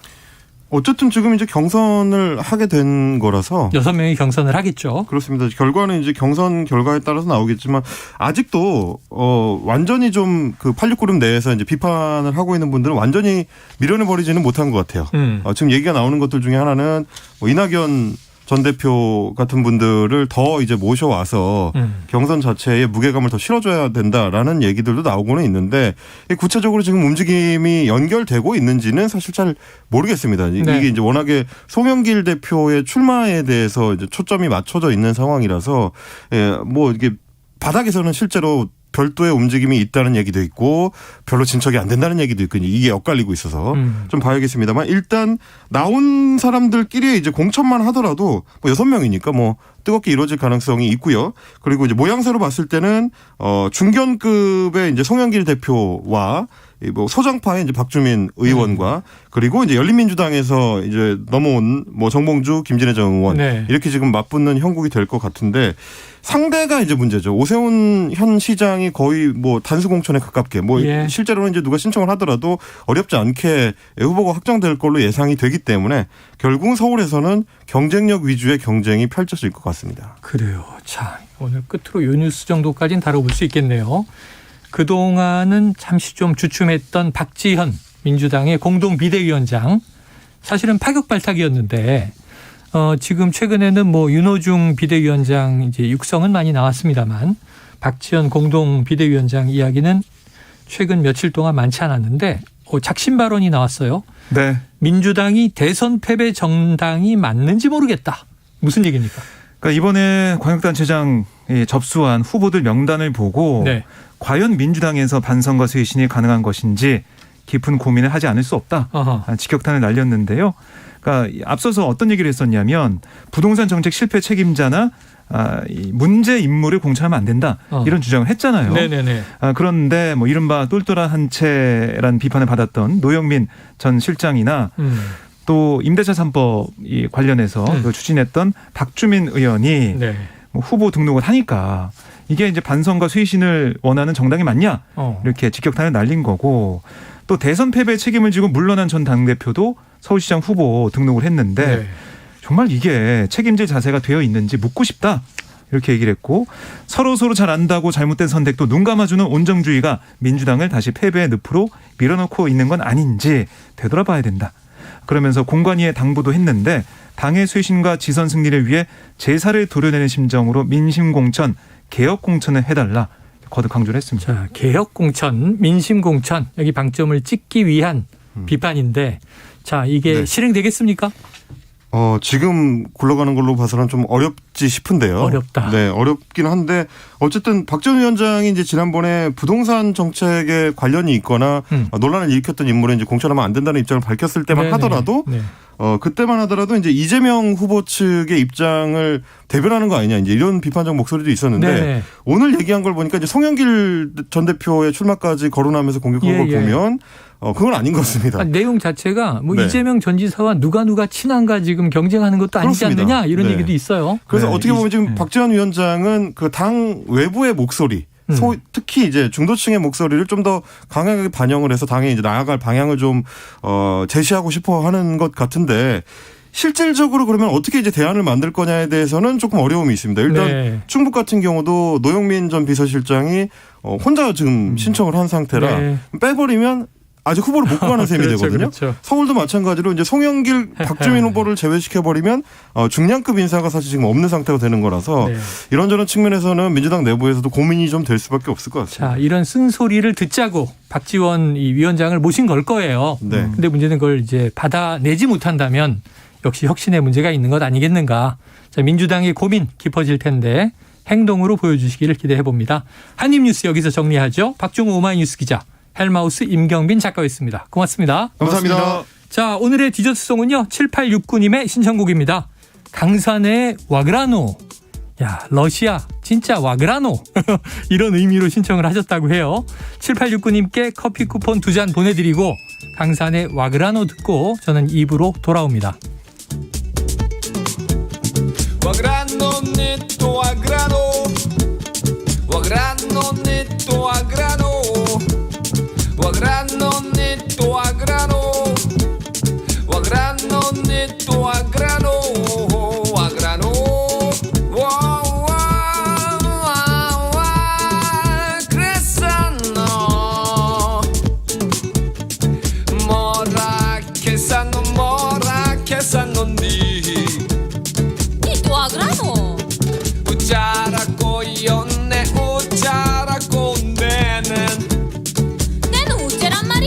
어쨌든 지금 이제 경선을 하게 된 거라서 6명이 경선을 하겠죠. 그렇습니다. 결과는 이제 경선 결과에 따라서 나오겠지만 아직도 완전히 좀 그 86그룹 내에서 이제 비판을 하고 있는 분들은 완전히 밀어내버리지는 못한 것 같아요. 지금 얘기가 나오는 것들 중에 하나는 뭐 이낙연 전 대표 같은 분들을 더 이제 모셔와서 경선 자체에 무게감을 더 실어줘야 된다라는 얘기들도 나오고는 있는데 구체적으로 지금 움직임이 연결되고 있는지는 사실 잘 모르겠습니다. 네. 이게 이제 워낙에 송영길 대표의 출마에 대해서 이제 초점이 맞춰져 있는 상황이라서 뭐 이게 바닥에서는 실제로 별도의 움직임이 있다는 얘기도 있고 별로 진척이 안 된다는 얘기도 있고 이게 엇갈리고 있어서 좀 봐야겠습니다만 일단 나온 사람들끼리 이제 공천만 하더라도 뭐 6명이니까 뭐 뜨겁게 이루어질 가능성이 있고요. 그리고 이제 모양새로 봤을 때는 중견급의 이제 송영길 대표와 뭐 소장파의 이제 박주민 의원과 그리고 이제 열린민주당에서 이제 넘어온 뭐 정봉주, 김진애 전 의원 네. 이렇게 지금 맞붙는 형국이 될 것 같은데 상대가 이제 문제죠. 오세훈 현 시장이 거의 뭐 단수 공천에 가깝게 뭐 예. 실제로는 이제 누가 신청을 하더라도 어렵지 않게 후보가 확정될 걸로 예상이 되기 때문에 결국은 서울에서는 경쟁력 위주의 경쟁이 펼쳐질 것 같습니다. 그래요. 자, 오늘 끝으로 요 뉴스 정도까지는 다뤄볼 수 있겠네요. 그동안은 잠시 좀 주춤했던 박지현 민주당의 공동 비대위원장 사실은 파격발탁이었는데 지금 최근에는 뭐 윤호중 비대위원장 이제 육성은 많이 나왔습니다만 박지현 공동 비대위원장 이야기는 최근 며칠 동안 많지 않았는데 작심 발언이 나왔어요. 네. 민주당이 대선 패배 정당이 맞는지 모르겠다. 무슨 얘기입니까? 그러니까 이번에 광역단체장 접수한 후보들 명단을 보고 네. 과연 민주당에서 반성과 쇄신이 가능한 것인지 깊은 고민을 하지 않을 수 없다. 어허. 직격탄을 날렸는데요. 그러니까 앞서서 어떤 얘기를 했었냐면 부동산 정책 실패 책임자나 이 문제 인물을 공천하면 안 된다. 이런 주장을 했잖아요. 네네네. 그런데 뭐 이른바 똘똘한 한 채라는 비판을 받았던 노영민 전 실장이나 또 임대차 3법 관련해서 추진했던 박주민 의원이 네. 뭐 후보 등록을 하니까 이게 이제 반성과 쇄신을 원하는 정당이 맞냐 이렇게 직격탄을 날린 거고 또 대선 패배 책임을 지고 물러난 전 당대표도 서울시장 후보 등록을 했는데 네. 정말 이게 책임질 자세가 되어 있는지 묻고 싶다 이렇게 얘기를 했고 서로 잘 안다고 잘못된 선택도 눈 감아주는 온정주의가 민주당을 다시 패배의 늪으로 밀어넣고 있는 건 아닌지 되돌아봐야 된다. 그러면서 공관위에 당부도 했는데 당의 쇄신과 지선 승리를 위해 제사를 도려내는 심정으로 민심공천, 개혁공천을 해달라 거듭 강조를 했습니다. 자, 개혁공천, 민심공천 여기 방점을 찍기 위한 비판인데 자 이게 네. 실행되겠습니까? 지금 굴러가는 걸로 봐서는 좀 어렵지 싶은데요. 어렵다. 네, 어렵긴 한데 어쨌든 박 전 위원장이 이제 지난번에 부동산 정책에 관련이 있거나 논란을 일으켰던 인물은 이제 공천하면 안 된다는 입장을 밝혔을 때만 네네. 하더라도 네. 그때만 하더라도 이제 이재명 후보 측의 입장을 대변하는 거 아니냐 이제 이런 비판적 목소리도 있었는데 네네. 오늘 얘기한 걸 보니까 이제 송영길 전 대표의 출마까지 거론하면서 공격한 걸 보면 그건 아닌 것 같습니다. 내용 자체가 뭐 네. 이재명 전 지사와 누가 친한가 지금 경쟁하는 것도 아니지 그렇습니다. 않느냐 이런 네. 얘기도 있어요. 그래서 네. 어떻게 보면 지금 박지원 위원장은 그 당 외부의 목소리, 특히 이제 중도층의 목소리를 좀 더 강하게 반영을 해서 당에 이제 나아갈 방향을 좀 제시하고 싶어 하는 것 같은데 실질적으로 그러면 어떻게 이제 대안을 만들 거냐에 대해서는 조금 어려움이 있습니다. 일단 네. 충북 같은 경우도 노영민 전 비서실장이 혼자 지금 신청을 한 상태라 네. 빼버리면 아직 후보를 못 구하는 셈이 그렇죠, 되거든요. 그렇죠. 서울도 마찬가지로 이제 송영길, 박주민 후보를 제외시켜버리면 중량급 인사가 사실 지금 없는 상태가 되는 거라서 네. 이런저런 측면에서는 민주당 내부에서도 고민이 좀 될 수밖에 없을 것 같습니다. 자 이런 쓴소리를 듣자고 박지원 이 위원장을 모신 걸 거예요. 네. 근데 문제는 그걸 이제 받아내지 못한다면 역시 혁신의 문제가 있는 것 아니겠는가. 자, 민주당의 고민 깊어질 텐데 행동으로 보여주시기를 기대해 봅니다. 한입뉴스 여기서 정리하죠. 박종우 오마이뉴스 기자. 헬마우스 임경빈 작가였습니다. 고맙습니다. 감사합니다. 자, 오늘의 디저트송은요. 7869님의 신청곡입니다. 강산의 와그라노. 야, 러시아 진짜 와그라노. 이런 의미로 신청을 하셨다고 해요. 7869님께 커피 쿠폰 2잔 보내드리고 강산의 와그라노 듣고 저는 2부로 돌아옵니다. Wagrano netto a grano, Wagrano netto a grano, Wagrano netto a grano, Wagrano netto a grano, Wagrano. Wow, wow, wow, wow, crescano, mora che sanno di. 와그라노 우짜라고 이었네 우짜라고 내는 내는 우째란 말이야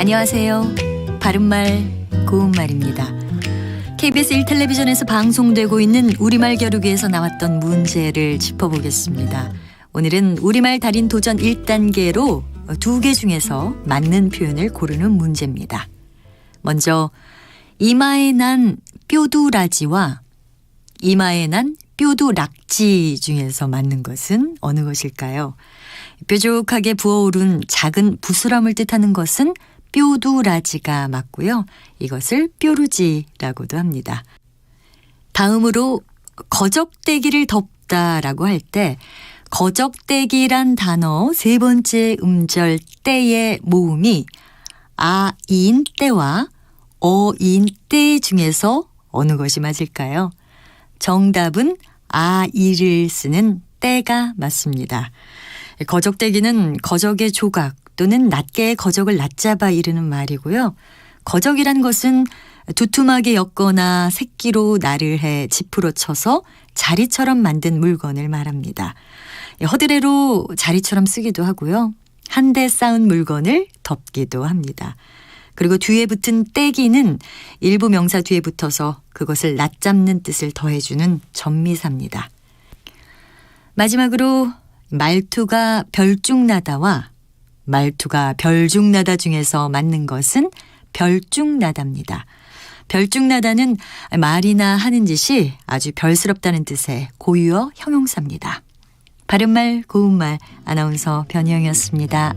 안녕하세요. 바른말 고운말입니다. KBS 1텔레비전에서 방송되고 있는 우리말 겨루기에서 나왔던 문제를 짚어보겠습니다. 오늘은 우리말 달인 도전 1단계로 2개 중에서 맞는 표현을 고르는 문제입니다. 먼저 이마에 난 뾰두라지와 이마에 난 뾰두락지 중에서 맞는 것은 어느 것일까요? 뾰족하게 부어오른 작은 부스럼을 뜻하는 것은 뾰두라지가 맞고요. 이것을 뾰루지라고도 합니다. 다음으로 거적대기를 덮다라고 할 때 거적대기란 단어 세 번째 음절 때의 모음이 아인 때와 어인 때 중에서 어느 것이 맞을까요? 정답은 아이를 쓰는 때가 맞습니다. 거적대기는 거적의 조각 또는 낱개의 거적을 낮잡아 이르는 말이고요. 거적이란 것은 두툼하게 엮거나 새끼로 날을 해 지푸로 쳐서 자리처럼 만든 물건을 말합니다. 허드레로 자리처럼 쓰기도 하고요. 한데 쌓은 물건을 덮기도 합니다. 그리고 뒤에 붙은 떼기는 일부 명사 뒤에 붙어서 그것을 낮잡는 뜻을 더해주는 전미사입니다. 마지막으로 말투가 별중나다와 말투가 별중나다 중에서 맞는 것은 별중나다입니다. 별중나다는 말이나 하는 짓이 아주 별스럽다는 뜻의 고유어 형용사입니다. 바른말 고운말 아나운서 변희영이었습니다.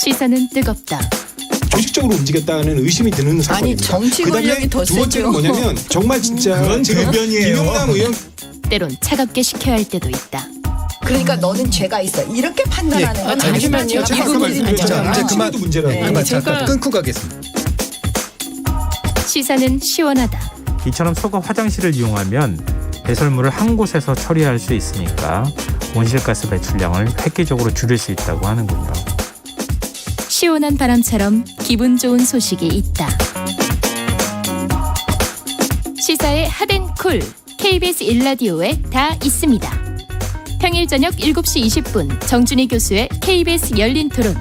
시사는 뜨겁다. 조직적으로 움직였다는 의심이 드는 사건입니다. 아니 정치 권력이 더 두 번째는 세죠. 뭐냐면 정말 진짜 그건 제가 김용남 의원 때론 차갑게 식혀야 할 때도 있다. 그러니까 너는 죄가 있어. 이렇게 판단하는 건 잠시만요. 이제 그만 문제라고. 잠깐 끊고 가겠습니다. 시사는 시원하다. 이처럼 소가 화장실을 이용하면 배설물을 한 곳에서 처리할 수 있으니까 온실가스 배출량을 획기적으로 줄일 수 있다고 하는군요. 시원한 바람처럼 기분 좋은 소식이 있다. 시사의 핫앤쿨 KBS 1라디오에 다 있습니다. 평일 저녁 7시 20분 정준희 교수의 KBS 열린 토론,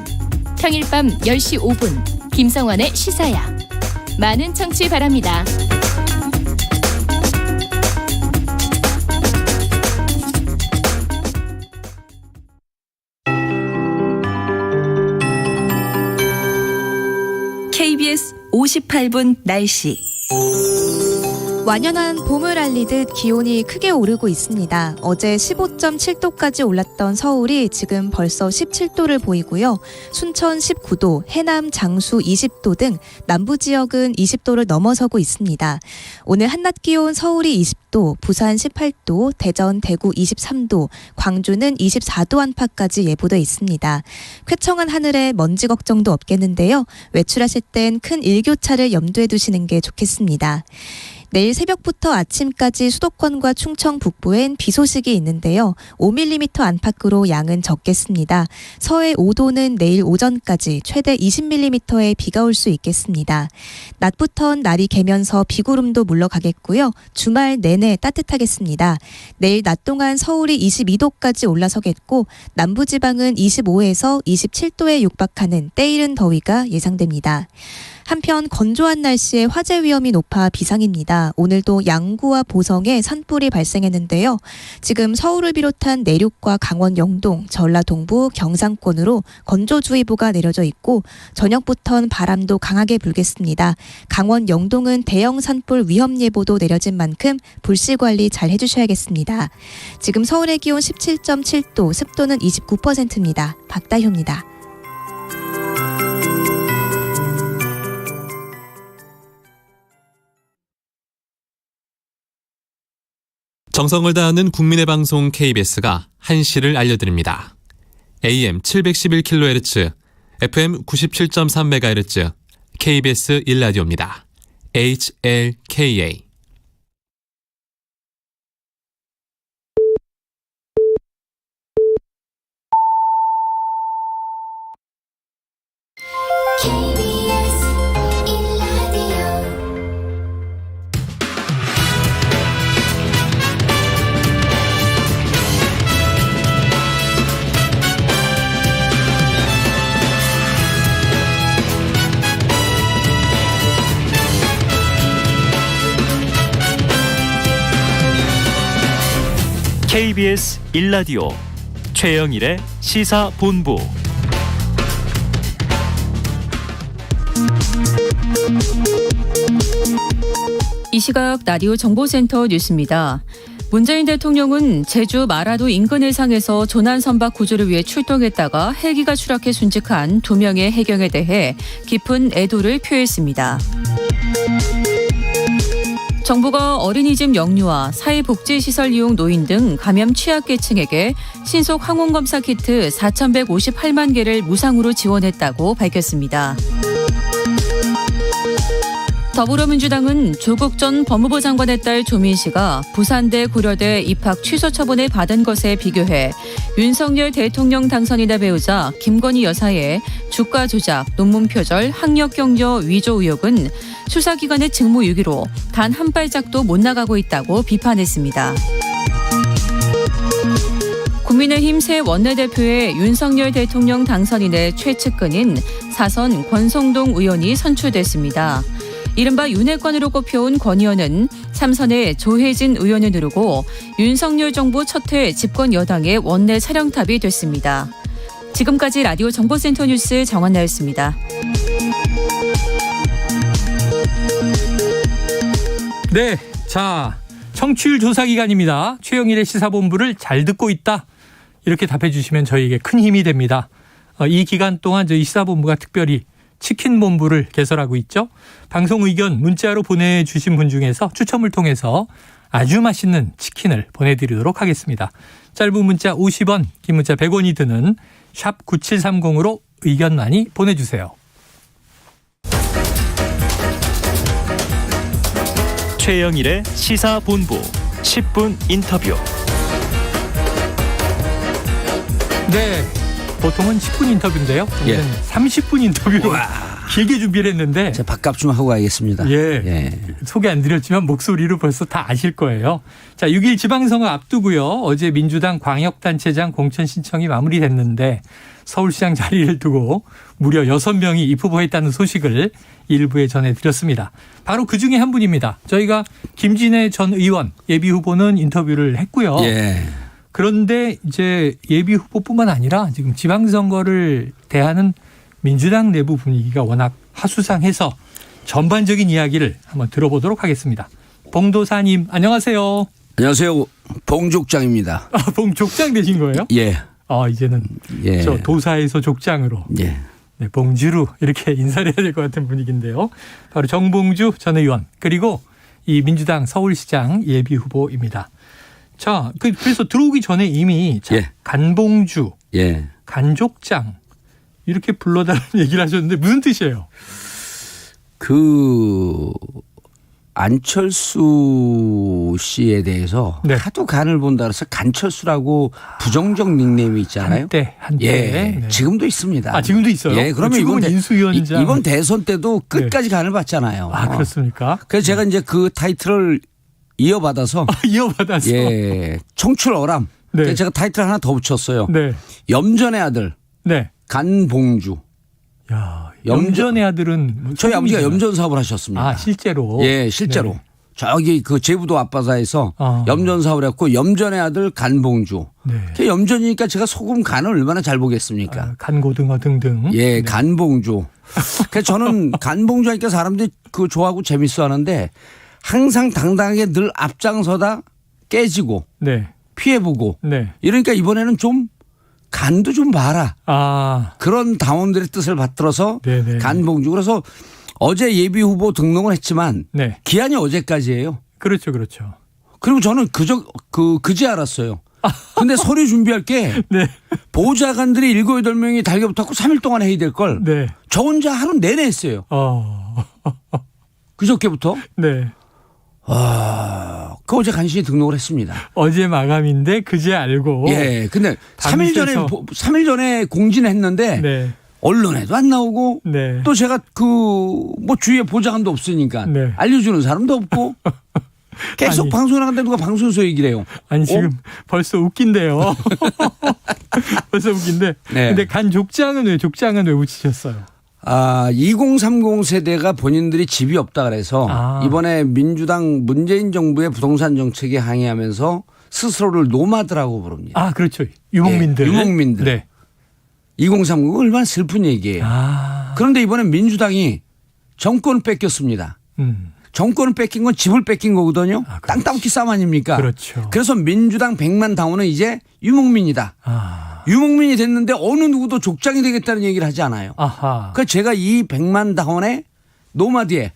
평일 밤 10시 5분 김성환의 시사야. 많은 청취 바랍니다. KBS 58분 날씨. 완연한 봄을 알리듯 기온이 크게 오르고 있습니다. 어제 15.7도까지 올랐던 서울이 지금 벌써 17도를 보이고요. 순천 19도, 해남, 장수 20도 등 남부 지역은 20도를 넘어서고 있습니다. 오늘 한낮 기온 서울이 20도, 부산 18도, 대전, 대구 23도, 광주는 24도 안팎까지 예보돼 있습니다. 쾌청한 하늘에 먼지 걱정도 없겠는데요. 외출하실 땐 큰 일교차를 염두에 두시는 게 좋겠습니다. 내일 새벽부터 아침까지 수도권과 충청 북부엔 비 소식이 있는데요. 5mm 안팎으로 양은 적겠습니다. 서해 5도는 내일 오전까지 최대 20mm의 비가 올 수 있겠습니다. 낮부턴 날이 개면서 비구름도 물러가겠고요. 주말 내내 따뜻하겠습니다. 내일 낮 동안 서울이 22도까지 올라서겠고 남부지방은 25에서 27도에 육박하는 때이른 더위가 예상됩니다. 한편 건조한 날씨에 화재 위험이 높아 비상입니다. 오늘도 양구와 보성에 산불이 발생했는데요. 지금 서울을 비롯한 내륙과 강원 영동, 전라 동부, 경상권으로 건조주의보가 내려져 있고 저녁부터는 바람도 강하게 불겠습니다. 강원 영동은 대형 산불 위험 예보도 내려진 만큼 불씨 관리 잘 해주셔야겠습니다. 지금 서울의 기온 17.7도, 습도는 29%입니다. 박다효입니다. 정성을 다하는 국민의 방송 KBS가 한시를 알려드립니다. AM 711kHz, FM 97.3MHz, KBS 1라디오입니다. HLKA. KBS 1라디오 최영일의 시사본부. 이 시각 라디오 정보센터 뉴스입니다. 문재인 대통령은 제주 마라도 인근 해상에서 조난 선박 구조를 위해 출동했다가 헬기가 추락해 순직한 2명의 해경에 대해 깊은 애도를 표했습니다. 정부가 어린이집 영유아, 사회복지시설 이용 노인 등 감염 취약계층에게 신속 항원검사 키트 4,158만 개를 무상으로 지원했다고 밝혔습니다. 더불어민주당은 조국 전 법무부 장관의 딸 조민 씨가 부산대 고려대 입학 취소 처분을 받은 것에 비교해 윤석열 대통령 당선인의 배우자 김건희 여사의 주가 조작, 논문 표절, 학력 격려 위조 의혹은 수사기관의 직무유기로 단 한 발짝도 못 나가고 있다고 비판했습니다. 국민의힘 새 원내대표에 윤석열 대통령 당선인의 최측근인 사선 권성동 의원이 선출됐습니다. 이른바 윤핵관으로 꼽혀온 권 의원은 3선에 조혜진 의원을 누르고 윤석열 정부 첫해 집권 여당의 원내 사령탑이 됐습니다. 지금까지 라디오 정보센터 뉴스 정한나였습니다. 네, 자 청취율 조사 기간입니다. 최영일의 시사본부를 잘 듣고 있다. 이렇게 답해 주시면 저희에게 큰 힘이 됩니다. 이 기간 동안 저희 시사본부가 특별히 치킨본부를 개설하고 있죠. 방송 의견 문자로 보내주신 분 중에서 추첨을 통해서 아주 맛있는 치킨을 보내드리도록 하겠습니다. 짧은 문자 50원, 긴 문자 100원이 드는 샵 9730으로 의견 많이 보내주세요. 최영일의 시사본부 10분 인터뷰. 네, 보통은 10분 인터뷰인데요. 오늘은 30분 인터뷰로 길게 준비를 했는데 제가 밥값 좀 하고 가겠습니다. 예. 소개 안 드렸지만 목소리로 벌써 다 아실 거예요. 자, 6일 지방선거 앞두고요. 어제 민주당 광역단체장 공천 신청이 마무리됐는데 서울시장 자리를 두고 무려 6명이 입후보했다는 소식을 일부에 전해드렸습니다. 바로 그중에 한 분입니다. 저희가 김진애 전 의원 예비후보는 인터뷰를 했고요. 예. 그런데 이제 예비후보뿐만 아니라 지금 지방선거를 대하는 민주당 내부 분위기가 워낙 하수상해서 전반적인 이야기를 한번 들어보도록 하겠습니다. 봉도사님 안녕하세요. 안녕하세요. 봉족장입니다. 봉족장 되신 거예요? 예. 이제는 저 도사에서 족장으로. 예. 네, 봉주루 이렇게 인사를 해야 될 것 같은 분위기인데요. 바로 정봉주 전 의원 그리고 이 민주당 서울시장 예비후보입니다. 자, 그래서 들어오기 전에 이미 간봉주, 간족장 이렇게 불러달라는 얘기를 하셨는데 무슨 뜻이에요? 안철수 씨에 대해서 하도 간을 본다 그래서 간철수라고 부정적 닉네임이 있잖아요. 한때. 예, 지금도 있습니다. 아, 지금도 있어요? 예, 그러면 이번 대선 때도 끝까지 간을 봤잖아요. 아, 그렇습니까? 그래서 제가 이제 그 타이틀을 이어받아서. 이어받아서. 예, 청출어람. 네. 제가 타이틀 하나 더 붙였어요. 네. 염전의 아들. 네. 간봉주. 야, 염전의 아들은 저희 아버지가 염전 사업을 하셨습니다. 아, 실제로. 예, 실제로. 네. 저기 그 제부도 앞바다에서 염전 사업을 했고 염전의 아들 간봉주. 네. 염전이니까 제가 소금 간을 얼마나 잘 보겠습니까? 간고등어 등등. 예, 네. 간봉주. 그래서 저는 간봉주 하니까 사람들이 그 좋아하고 재밌어 하는데 항상 당당하게 늘 앞장서다 깨지고 피해보고 이러니까 이번에는 좀 간도 좀 봐라. 그런 당원들의 뜻을 받들어서 간봉주. 그래서 어제 예비후보 등록을 했지만 기한이 어제까지예요. 그렇죠. 그리고 저는 그제 알았어요. 근데 서류 준비할 게 보좌관들이 7, 8명이 달겨붙었고 3일 동안 회의될 걸 저 혼자 하루 내내 했어요. 그저께부터. 그 어제 간신히 등록을 했습니다. 어제 마감인데 그제 알고. 예. 근데 3일 전에 공지했는데 언론에도 안 나오고 또 제가 뭐 주위에 보좌관도 없으니까 알려주는 사람도 없고 계속 방송을 하는데 누가 방송에서 얘기를 해요. 아니 지금 벌써 웃긴데요. 벌써 웃긴데. 근데 간족장은 왜 붙이셨어요? 2030 세대가 본인들이 집이 없다 그래서 이번에 민주당 문재인 정부의 부동산 정책에 항의하면서 스스로를 노마드라고 부릅니다. 아, 그렇죠. 유목민들. 예, 유목민들. 네. 2030 얼마나 슬픈 얘기예요. 그런데 이번엔 민주당이 정권을 뺏겼습니다. 정권을 뺏긴 건 집을 뺏긴 거거든요. 땅 따먹기 싸움 아닙니까? 그렇죠. 그래서 민주당 100만 당원은 이제 유목민이다. 유목민이 됐는데 어느 누구도 족장이 되겠다는 얘기를 하지 않아요. 그러니까 제가 이 100만 당원의 노마드에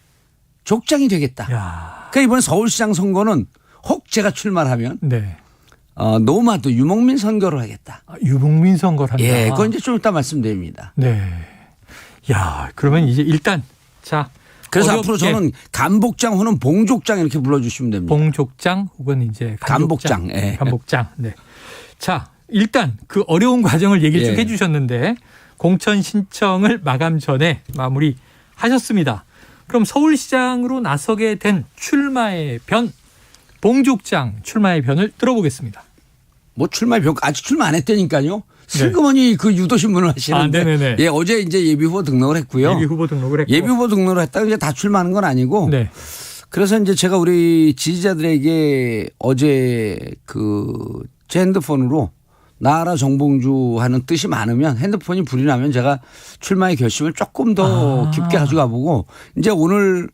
족장이 되겠다. 그러니까 이번에 서울시장 선거는 혹 제가 출마하면 네. 노마드 유목민 선거를 하겠다. 유목민 선거를 한다. 예, 그건 이제 좀 이따 말씀드립니다. 네. 야, 그러면 이제 일단 자. 그래서 앞으로 저는 간복장 혹은 봉족장 이렇게 불러주시면 됩니다. 봉족장 혹은 이제 간복장. 예. 간복장. 네. 자, 일단 그 어려운 과정을 얘기를 쭉 예. 해주셨는데 공천 신청을 마감 전에 마무리하셨습니다. 그럼 서울시장으로 나서게 된 출마의 변, 봉족장 출마의 변을 들어보겠습니다. 뭐 출마의 변 아직 출마 안 했다니까요. 슬그머니 그 유도신문을 하시는데 네네네. 예, 어제 이제 예비 후보 등록을 했고요. 예비 후보 등록을 했고. 예비 후보 등록을 했다가 이제 다 출마하는 건 아니고. 네. 그래서 이제 제가 우리 지지자들에게 어제 제 핸드폰으로 나와라 정봉주 하는 뜻이 많으면 핸드폰이 불이 나면 제가 출마의 결심을 조금 더 깊게 가져가 보고 이제 오늘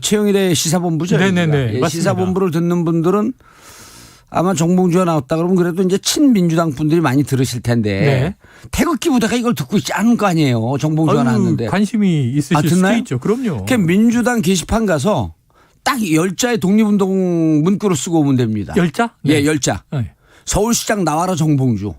최영일의 시사본부죠. 네네네. 예, 시사본부를 듣는 분들은 아마 정봉주가 나왔다 그러면 그래도 이제 친민주당 분들이 많이 들으실 텐데 네. 태극기 부대가 이걸 듣고 있지 않은 거 아니에요. 정봉주가 나왔는데. 관심이 있으실 수도 있죠. 그럼요. 그러니까 민주당 게시판 가서 딱 10자의 독립운동 문구를 쓰고 오면 됩니다. 10자? 네. 예, 10자. 네. 서울시장 나와라 정봉주.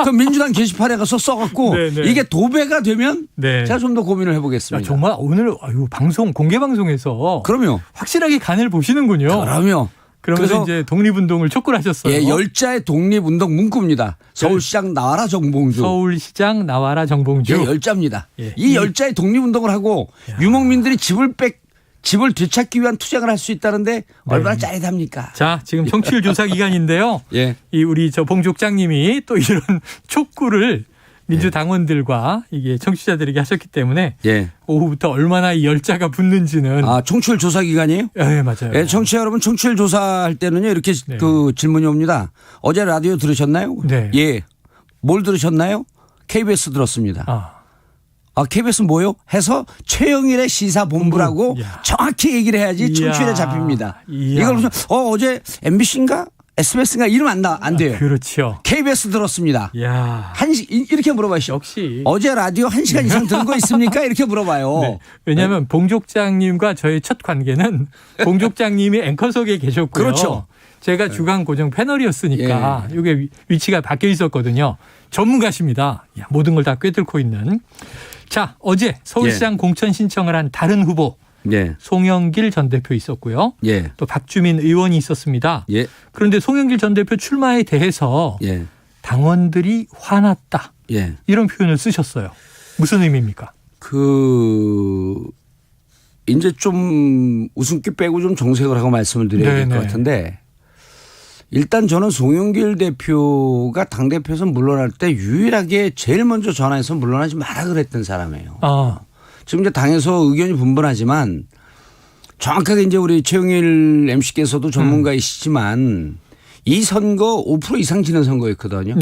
그 민주당 게시판에 가서 써갖고 이게 도배가 되면 제가 좀 더 고민을 해보겠습니다. 야, 정말 오늘 방송 공개 방송에서 그럼요. 확실하게 간을 보시는군요. 그럼요. 그러면서 이제 독립운동을 촉구를 하셨어요. 예, 10자의 독립운동 문구입니다. 서울시장 나와라 정봉주. 서울시장 나와라 정봉주. 예, 10자입니다. 예. 이 10자의 독립운동을 하고 유목민들이 집을 되찾기 위한 투쟁을 할 수 있다는데 얼마나 짜릿합니까? 자, 지금 청취율 조사 기간인데요. 예. 이 우리 봉족장님이 또 이런 촉구를 민주당원들과 이게 청취자들에게 하셨기 때문에 오후부터 얼마나 이 열자가 붙는지는 청취율 조사 기간이에요? 네, 맞아요. 예, 청취자 여러분 청취율 조사할 때는요 이렇게 그 질문이 옵니다. 어제 라디오 들으셨나요? 네. 예. 뭘 들으셨나요? KBS 들었습니다. KBS 뭐요? 해서 최영일의 시사본부라고 정확히 얘기를 해야지 청취율에 잡힙니다. 이걸 무슨 어제 MBC인가? SBS인가 이러면 안 돼요. 그렇죠. KBS 들었습니다. 야. 이렇게 물어봐요. 역시. 어제 라디오 1시간 이상 들은 거 있습니까? 이렇게 물어봐요. 네. 왜냐하면 봉족장님과 저의 첫 관계는 봉족장님이 앵커석에 계셨고요. 그렇죠. 제가 주간 고정 패널이었으니까 이게 위치가 바뀌어 있었거든요. 전문가십니다. 모든 걸 다 꿰뚫고 있는. 자, 어제 서울시장 공천 신청을 한 다른 후보. 송영길 전 대표 있었고요. 또 박주민 의원이 있었습니다. 그런데 송영길 전 대표 출마에 대해서 당원들이 화났다. 이런 표현을 쓰셨어요. 무슨 의미입니까? 이제 좀 웃음기 빼고 좀 정색을 하고 말씀을 드려야 될 것 같은데 일단 저는 송영길 대표가 당대표에서 물러날 때 유일하게 제일 먼저 전화해서 물러나지 마라 그랬던 사람이에요. 지금 이제 당에서 의견이 분분하지만 정확하게 이제 우리 최영일 MC께서도 전문가이시지만 이 선거 5% 이상 지는 선거였거든요.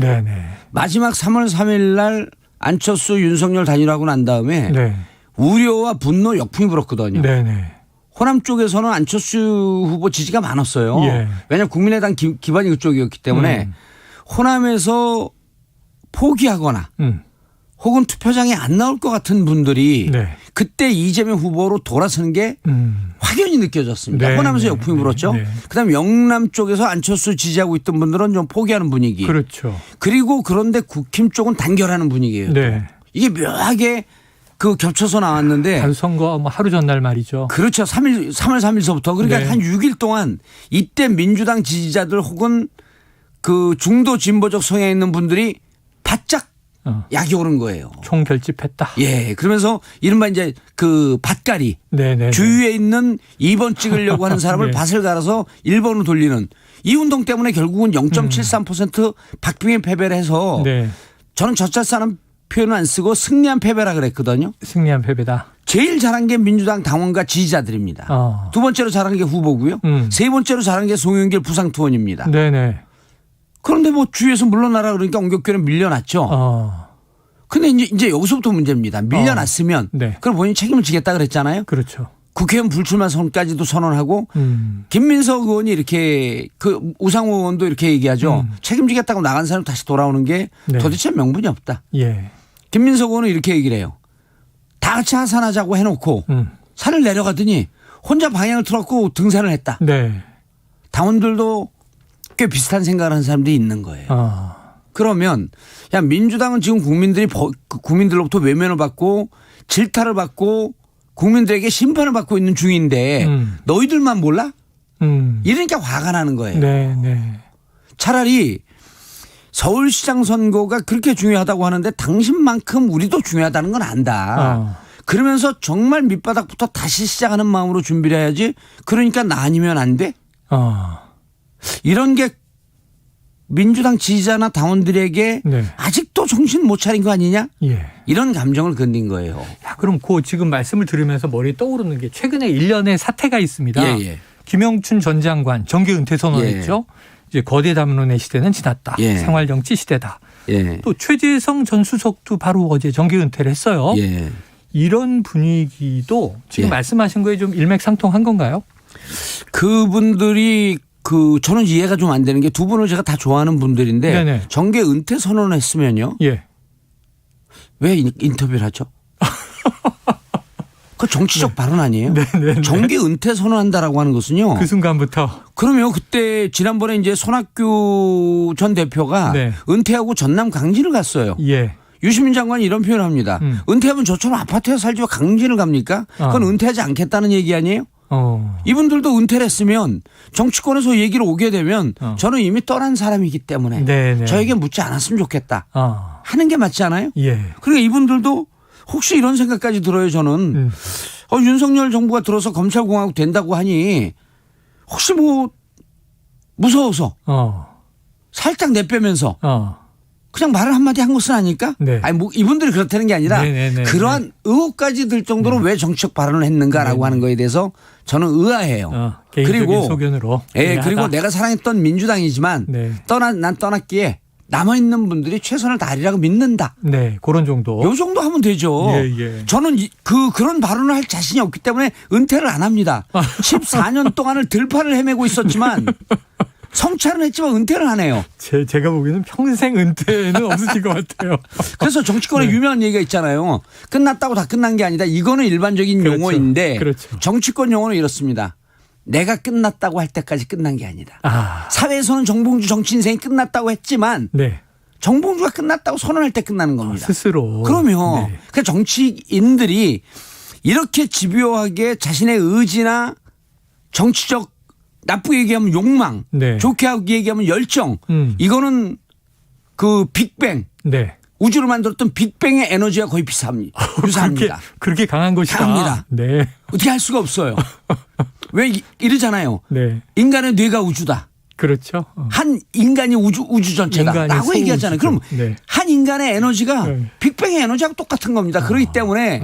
마지막 3월 3일 날 안철수 윤석열 단일화하고 난 다음에 우려와 분노 역풍이 불었거든요. 호남 쪽에서는 안철수 후보 지지가 많았어요. 왜냐하면 국민의당 기반이 그쪽이었기 때문에 호남에서 포기하거나 혹은 투표장에 안 나올 것 같은 분들이 그때 이재명 후보로 돌아서는 게 확연히 느껴졌습니다. 호남에서 역풍이 불었죠. 그다음에 영남 쪽에서 안철수 지지하고 있던 분들은 좀 포기하는 분위기. 그렇죠. 그리고 그런데 국힘 쪽은 단결하는 분위기예요. 이게 묘하게 겹쳐서 나왔는데. 선거 하루 전날 말이죠. 그렇죠. 3월 3일서부터. 그러니까 한 6일 동안 이때 민주당 지지자들 혹은 중도 진보적 성향에 있는 분들이 바짝 약이 오른 거예요. 총결집했다. 예. 그러면서 이른바 이제 밭갈이. 주위에 있는 2번 찍으려고 하는 사람을 밭을 갈아서 1번으로 돌리는 이 운동 때문에 결국은 0.73% 박빙의 패배를 해서 저는 젖잘싸는 표현은 안 쓰고 승리한 패배라 그랬거든요. 승리한 패배다. 제일 잘한 게 민주당 당원과 지지자들입니다. 두 번째로 잘한 게 후보고요. 세 번째로 잘한 게 송영길 부상투원입니다. 네네. 그런데 뭐 주위에서 물러나라 그러니까 옹격교는 밀려났죠. 근데 이제 여기서부터 문제입니다. 밀려났으면 네. 그럼 본인이 책임을 지겠다 그랬잖아요. 그렇죠. 국회의원 불출마 선까지도 선언하고 김민석 의원이 이렇게 그 우상호 의원도 이렇게 얘기하죠. 책임지겠다고 나간 사람 다시 돌아오는 게 네. 도대체 명분이 없다. 예. 김민석 의원은 이렇게 얘기를 해요. 다 같이 하산하자고 해놓고 산을 내려가더니 혼자 방향을 틀었고 등산을 했다. 네. 당원들도 꽤 비슷한 생각을 하는 사람들이 있는 거예요. 그러면 야 민주당은 지금 국민들로부터 외면을 받고 질타를 받고 국민들에게 심판을 받고 있는 중인데 너희들만 몰라? 이러니까 화가 나는 거예요. 네, 네. 차라리 서울시장 선거가 그렇게 중요하다고 하는데 당신만큼 우리도 중요하다는 건 안다. 그러면서 정말 밑바닥부터 다시 시작하는 마음으로 준비를 해야지. 그러니까 나 아니면 안 돼? 이런 게 민주당 지지자나 당원들에게 네. 아직도 정신 못 차린 거 아니냐? 예. 이런 감정을 건진 거예요. 야, 그럼 그 지금 말씀을 들으면서 머리에 떠오르는 게 최근에 일련의 사태가 있습니다. 예. 김영춘 전 장관 정계 은퇴 선언했죠. 이제 거대 담론의 시대는 지났다. 예. 생활정치 시대다. 예. 또 최재성 전 수석도 바로 어제 정계 은퇴를 했어요. 예. 이런 분위기도 지금 예. 말씀하신 거에 좀 일맥상통한 건가요? 그분들이 저는 이해가 좀 안 되는 게 두 분을 제가 다 좋아하는 분들인데 네네. 정계 은퇴 선언을 했으면요. 예. 왜 인터뷰를 하죠? 그 정치적 발언 아니에요? 네네. 정계 은퇴 선언한다라고 하는 것은요. 그 순간부터. 그러면 그때 지난번에 이제 손학규 전 대표가 네. 은퇴하고 전남 강진을 갔어요. 예. 유시민 장관이 이런 표현을 합니다. 은퇴하면 저처럼 아파트에 살지 왜 강진을 갑니까? 그건 은퇴하지 않겠다는 얘기 아니에요? 이분들도 은퇴를 했으면 정치권에서 얘기를 오게 되면 저는 이미 떠난 사람이기 때문에 네네. 저에게 묻지 않았으면 좋겠다 하는 게 맞지 않아요? 예. 그러니까 이분들도 혹시 이런 생각까지 들어요. 저는 윤석열 정부가 들어서 검찰공화국 된다고 하니 혹시 뭐 무서워서 살짝 내빼면서 그냥 말을 한마디 한 것은 아닐까? 네. 아니 뭐 이분들이 그렇다는 게 아니라 네네네. 그러한 의혹까지 들 정도로 왜 정치적 발언을 했는가라고 하는 거에 대해서 저는 의아해요. 개인적인 그리고 소견으로. 예, 그리고 내가 사랑했던 민주당이지만 네. 난 떠났기에 남아있는 분들이 최선을 다하리라고 믿는다. 네, 그런 정도. 요 정도 하면 되죠. 예. 저는 그런 발언을 할 자신이 없기 때문에 은퇴를 안 합니다. 14년 동안을 들판을 헤매고 있었지만 성찰은 했지만 은퇴를 안 해요. 제가 보기에는 평생 은퇴는 없으실 것 같아요. 그래서 정치권에 유명한 얘기가 있잖아요. 끝났다고 다 끝난 게 아니다. 이거는 일반적인 그렇죠. 용어인데 그렇죠. 정치권 용어는 이렇습니다. 내가 끝났다고 할 때까지 끝난 게 아니다. 사회에서는 정봉주 정치 인생이 끝났다고 했지만 네. 정봉주가 끝났다고 선언할 때 끝나는 겁니다. 스스로. 그러면 네. 그 정치인들이 이렇게 집요하게 자신의 의지나 정치적 나쁘게 얘기하면 욕망, 네. 좋게 얘기하면 열정, 이거는 그 빅뱅, 네. 우주를 만들었던 빅뱅의 에너지와 거의 유사합니다. 그렇게 강한 것이다. 강합니다. 네. 어떻게 할 수가 없어요. 왜 이러잖아요. 네. 인간의 뇌가 우주다. 그렇죠. 한 인간이 우주 전체다. 라고 얘기하잖아요. 그럼 네. 한 인간의 에너지가 빅뱅의 에너지하고 똑같은 겁니다. 그렇기 때문에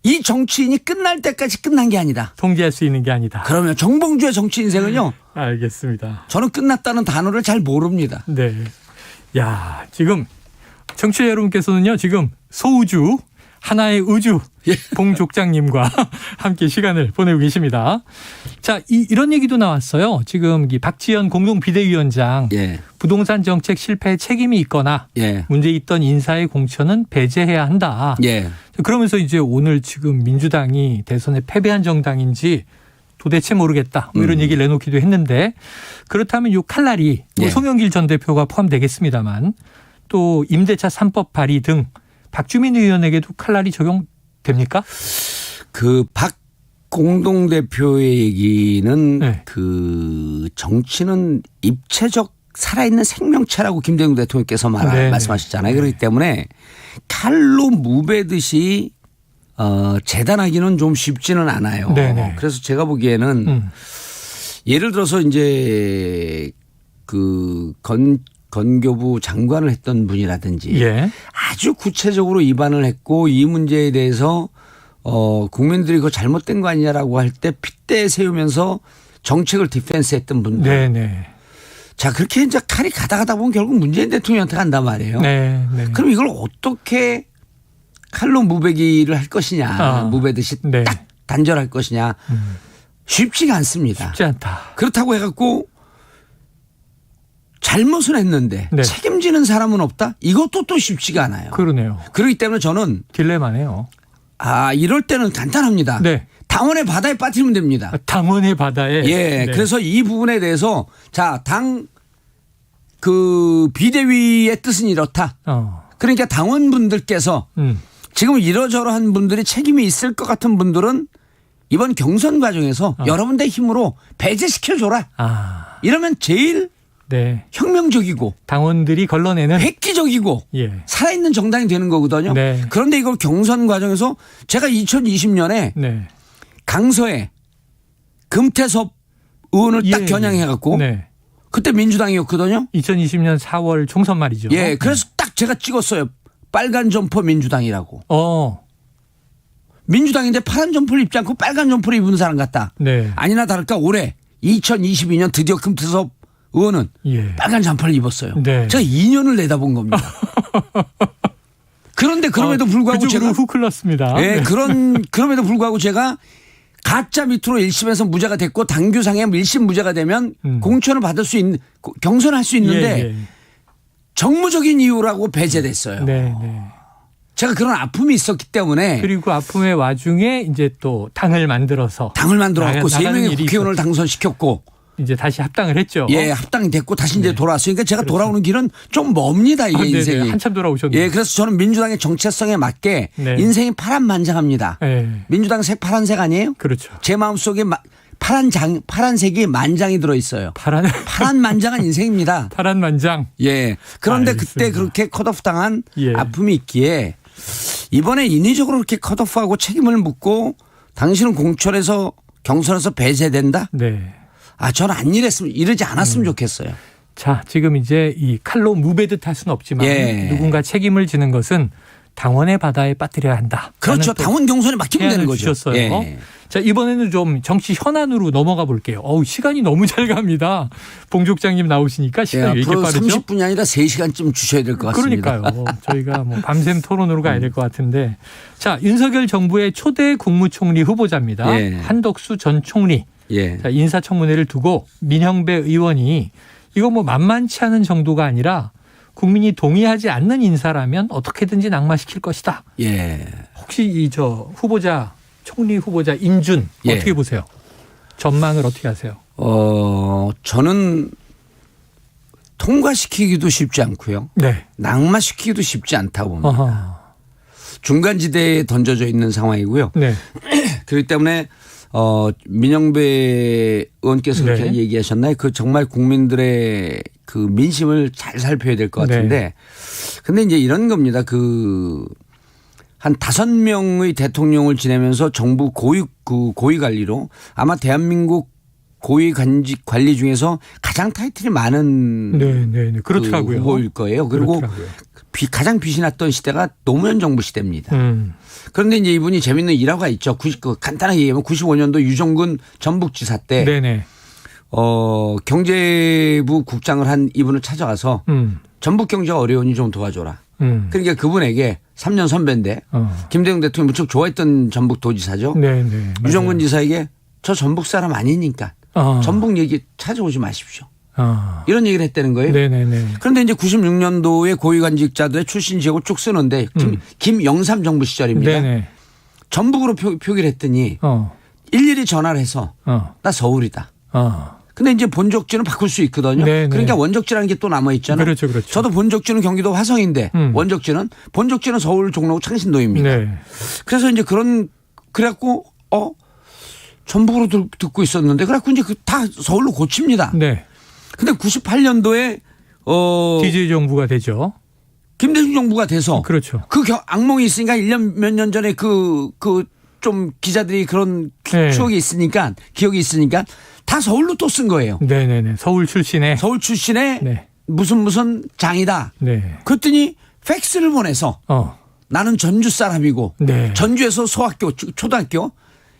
이 정치인이 끝날 때까지 끝난 게 아니다. 통제할 수 있는 게 아니다. 그러면 정봉주의 정치 인생은요. 알겠습니다. 저는 끝났다는 단어를 잘 모릅니다. 네. 야, 지금 청취자 여러분께서는요. 지금 소우주 하나의 우주 봉족장님과 함께 시간을 보내고 계십니다. 자, 이런 얘기도 나왔어요. 지금 박지원 공동 비대위원장 부동산 정책 실패에 책임이 있거나 문제 있던 인사의 공천은 배제해야 한다. 그러면서 이제 오늘 지금 민주당이 대선에 패배한 정당인지 도대체 모르겠다. 뭐 이런 얘기를 내놓기도 했는데 그렇다면 요 칼날이 송영길 전 대표가 포함되겠습니다만 또 임대차 3법 발의 등 박주민 의원에게도 칼날이 적용됩니까? 그 박 공동대표의 얘기는 그 정치는 입체적 살아있는 생명체라고 김대중 대통령께서 말씀하셨잖아요. 그렇기 때문에 칼로 무베듯이 재단하기는 좀 쉽지는 않아요. 네네. 그래서 제가 보기에는 예를 들어서 이제 그 건교부 장관을 했던 분이라든지 아주 구체적으로 위반을 했고 이 문제에 대해서 국민들이 그거 잘못된 거 아니냐라고 할 때 핏대 세우면서 정책을 디펜스했던 분들. 네네. 자, 그렇게 이제 칼이 가다 보면 결국 문재인 대통령한테 간단 말이에요. 네. 그럼 이걸 어떻게 칼로 무배기를 할 것이냐, 무배듯이 딱 단절할 것이냐, 쉽지가 않습니다. 쉽지 않다. 그렇다고 해갖고 잘못은 했는데 책임지는 사람은 없다? 이것도 또 쉽지가 않아요. 그러네요. 그렇기 때문에 저는 딜레마네요. 이럴 때는 간단합니다. 당원의 바다에 빠뜨리면 됩니다. 당원의 바다에. 예. 그래서 이 부분에 대해서 자, 비대위의 뜻은 이렇다. 그러니까 당원분들께서 지금 이러저러한 분들이 책임이 있을 것 같은 분들은 이번 경선 과정에서 여러분들 힘으로 배제시켜줘라. 이러면 제일 혁명적이고 당원들이 걸러내는 획기적이고 살아있는 정당이 되는 거거든요. 그런데 이걸 경선 과정에서 제가 2020년에 강서에 금태섭 의원을 딱 겨냥해갖고 그때 민주당이었거든요. 2020년 4월 총선 말이죠. 예, 그래서 딱 제가 찍었어요. 빨간 점퍼 민주당이라고. 민주당인데 파란 점퍼를 입지 않고 빨간 점퍼를 입은 사람 같다. 아니나 다를까 올해 2022년 드디어 금태섭 의원은 빨간 잠퍼를 입었어요. 제가 2년을 내다본 겁니다. 그런데 그럼에도 불구하고 제가 훅 흘렀습니다. 그럼에도 불구하고 제가 가짜 밑으로 1심에서 무죄가 됐고 당규상에 1심 무죄가 되면 공천을 받을 수 있는 경선할 수 있는데 정무적인 이유라고 배제됐어요. 제가 그런 아픔이 있었기 때문에 그리고 아픔의 와중에 이제 또 당을 만들어갖고 3명의 국회의원을 당선시켰고 이제 다시 합당을 했죠. 예, 합당이 됐고 다시 이제 돌아왔으니까 제가 돌아오는 길은 좀 멉니다. 이게 인생이. 한참 돌아오셨네요. 예, 그래서 저는 민주당의 정체성에 맞게 인생이 파란만장합니다. 민주당 색 파란색 아니에요? 그렇죠. 제 마음속에 파란색이 만장이 들어있어요. 파란만장한 인생입니다. 파란만장. 예. 그런데 그때 그렇게 컷오프 당한 아픔이 있기에 이번에 인위적으로 그렇게 컷오프하고 책임을 묻고 당신은 공천에서 경선에서 배제된다? 저는 이러지 않았으면 좋겠어요. 자, 지금 이제 이 칼로 무배듯 할 수는 없지만 누군가 책임을 지는 것은 당원의 바다에 빠뜨려야 한다. 그렇죠. 당원 경선에 맡기면 되는 거죠. 주셨어요. 자, 이번에는 좀 정치 현안으로 넘어가 볼게요. 시간이 너무 잘 갑니다. 봉족장님 나오시니까 시간이 왜 이렇게 빠르죠? 30분이 아니라 3시간쯤 주셔야 될 것 같습니다. 그러니까요. 저희가 밤샘 토론으로 가야 될 것 같은데. 자, 윤석열 정부의 초대 국무총리 후보자입니다. 한덕수 전 총리. 자, 인사청문회를 두고 민형배 의원이 이거 만만치 않은 정도가 아니라 국민이 동의하지 않는 인사라면 어떻게든지 낙마시킬 것이다. 혹시 총리 후보자 인준 어떻게 보세요? 전망을 어떻게 하세요? 저는 통과시키기도 쉽지 않고요. 낙마시키기도 쉽지 않다고 봅니다. 중간지대에 던져져 있는 상황이고요. 그렇기 때문에 민영배 의원께서 그렇게 얘기하셨나요? 정말 국민들의 그 민심을 잘 살펴야 될 것 같은데 근데 이제 이런 겁니다. 한 5명의 대통령을 지내면서 정부 고위 관리로 아마 대한민국 고위 관리 중에서 가장 타이틀이 많은 그렇더라고요. 후보일 거예요. 그리고 가장 빛이 났던 시대가 노무현 정부 시대입니다. 그런데 이제 이분이 재밌는 일화가 있죠. 간단하게 얘기하면 95년도 유정근 전북지사 때 경제부 국장을 한 이분을 찾아가서 전북 경제가 어려우니 좀 도와줘라. 그러니까 그분에게 3년 선배인데 김대중 대통령이 무척 좋아했던 전북도지사죠. 유정근 지사에게 저 전북 사람 아니니까 전북 얘기 찾아오지 마십시오. 이런 얘기를 했다는 거예요. 그런데 이제 96년도에 고위관직자들의 출신 지역을 쭉 쓰는데 김영삼 정부 시절입니다. 전북으로 표기를 했더니 일일이 전화를 해서 나 서울이다. 근데 이제 본적지는 바꿀 수 있거든요. 그러니까 원적지라는 게 또 남아 있잖아요. 그렇죠. 저도 본적지는 경기도 화성인데 본적지는 서울 종로 창신동입니다. 그래서 이제 그래갖고 전북으로 듣고 있었는데 그래갖고 이제 다 서울로 고칩니다. 근데 98년도에 DJ 정부가 되죠. 김대중 정부가 돼서 그렇죠. 악몽이 있으니까 1년 몇 년 전에 좀 기자들이 그런 추억이 있으니까 기억이 있으니까 다 서울로 또 쓴 거예요. 서울 출신의 무슨 장이다. 그랬더니 팩스를 보내서 나는 전주 사람이고 네. 전주에서 소학교, 초등학교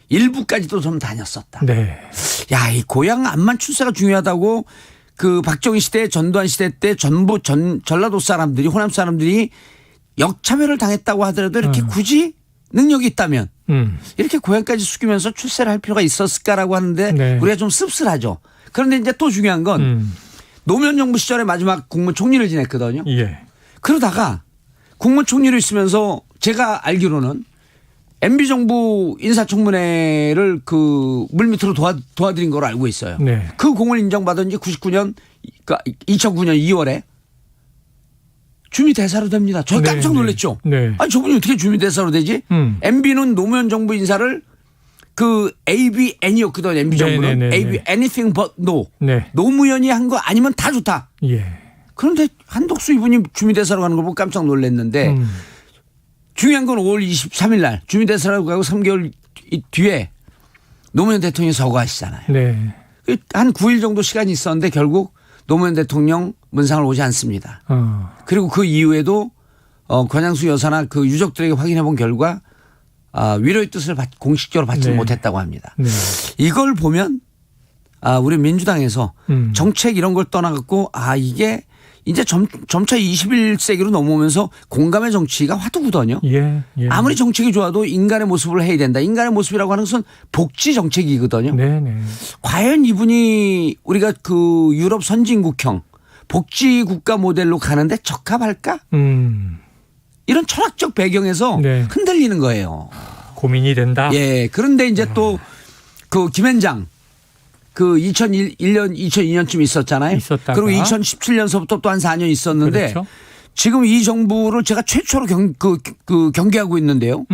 일부까지도 좀 다녔었다. 네. 야, 이 고향 암만 출세가 중요하다고 그 박정희 시대, 전두환 시대 때 전부 전라도 사람들이, 호남 사람들이 역차별을 당했다고 하더라도 이렇게 굳이 능력이 있다면 이렇게 고향까지 숙이면서 출세를 할 필요가 있었을까라고 하는데 네. 우리가 좀 씁쓸하죠. 그런데 이제 또 중요한 건 노무현 정부 시절에 마지막 국무총리를 지냈거든요. 예. 그러다가 국무총리로 있으면서 제가 알기로는 MB정부 인사청문회를 그 물밑으로 도와드린 걸로 알고 있어요. 네. 그 공을 인정받은 지 2009년 2월에 주미대사로 됩니다. 저 깜짝 놀랐죠. 네. 아니 저분이 어떻게 주미대사로 되지? MB는 노무현 정부 인사를 그 ABN이었거든요. MB정부는. 네네네네. AB anything but no. 네. 노무현이 한 거 아니면 다 좋다. 예. 그런데 한덕수 이분이 주미대사로 가는 걸 보고 깜짝 놀랐는데 중요한 건 5월 23일 날 주미대사라고 가고 3개월 뒤에 노무현 대통령이 서거하시잖아요. 네. 한 9일 정도 시간이 있었는데 결국 노무현 대통령 문상을 오지 않습니다. 그리고 그 이후에도 권양수 여사나 그 유족들에게 확인해 본 결과 위로의 뜻을 공식적으로 받지 네. 못했다고 합니다. 네. 이걸 보면 우리 민주당에서 정책 이런 걸 떠나갖고 이게 이제 점차 21세기로 넘어오면서 공감의 정치가 화두거든요. 예. 예. 아무리 정책이 좋아도 인간의 모습을 해야 된다. 인간의 모습이라고 하는 것은 복지 정책이거든요. 네네. 과연 이분이 우리가 그 유럽 선진국형 복지 국가 모델로 가는데 적합할까? 이런 철학적 배경에서 네. 흔들리는 거예요. 고민이 된다. 예. 그런데 이제 또 그 김현장 그 2001년, 2002년쯤 있었잖아요. 있었다가. 그리고 2017년서부터 또 한 4년 있었는데 그렇죠. 지금 이 정부를 제가 최초로 경계하고 있는데요.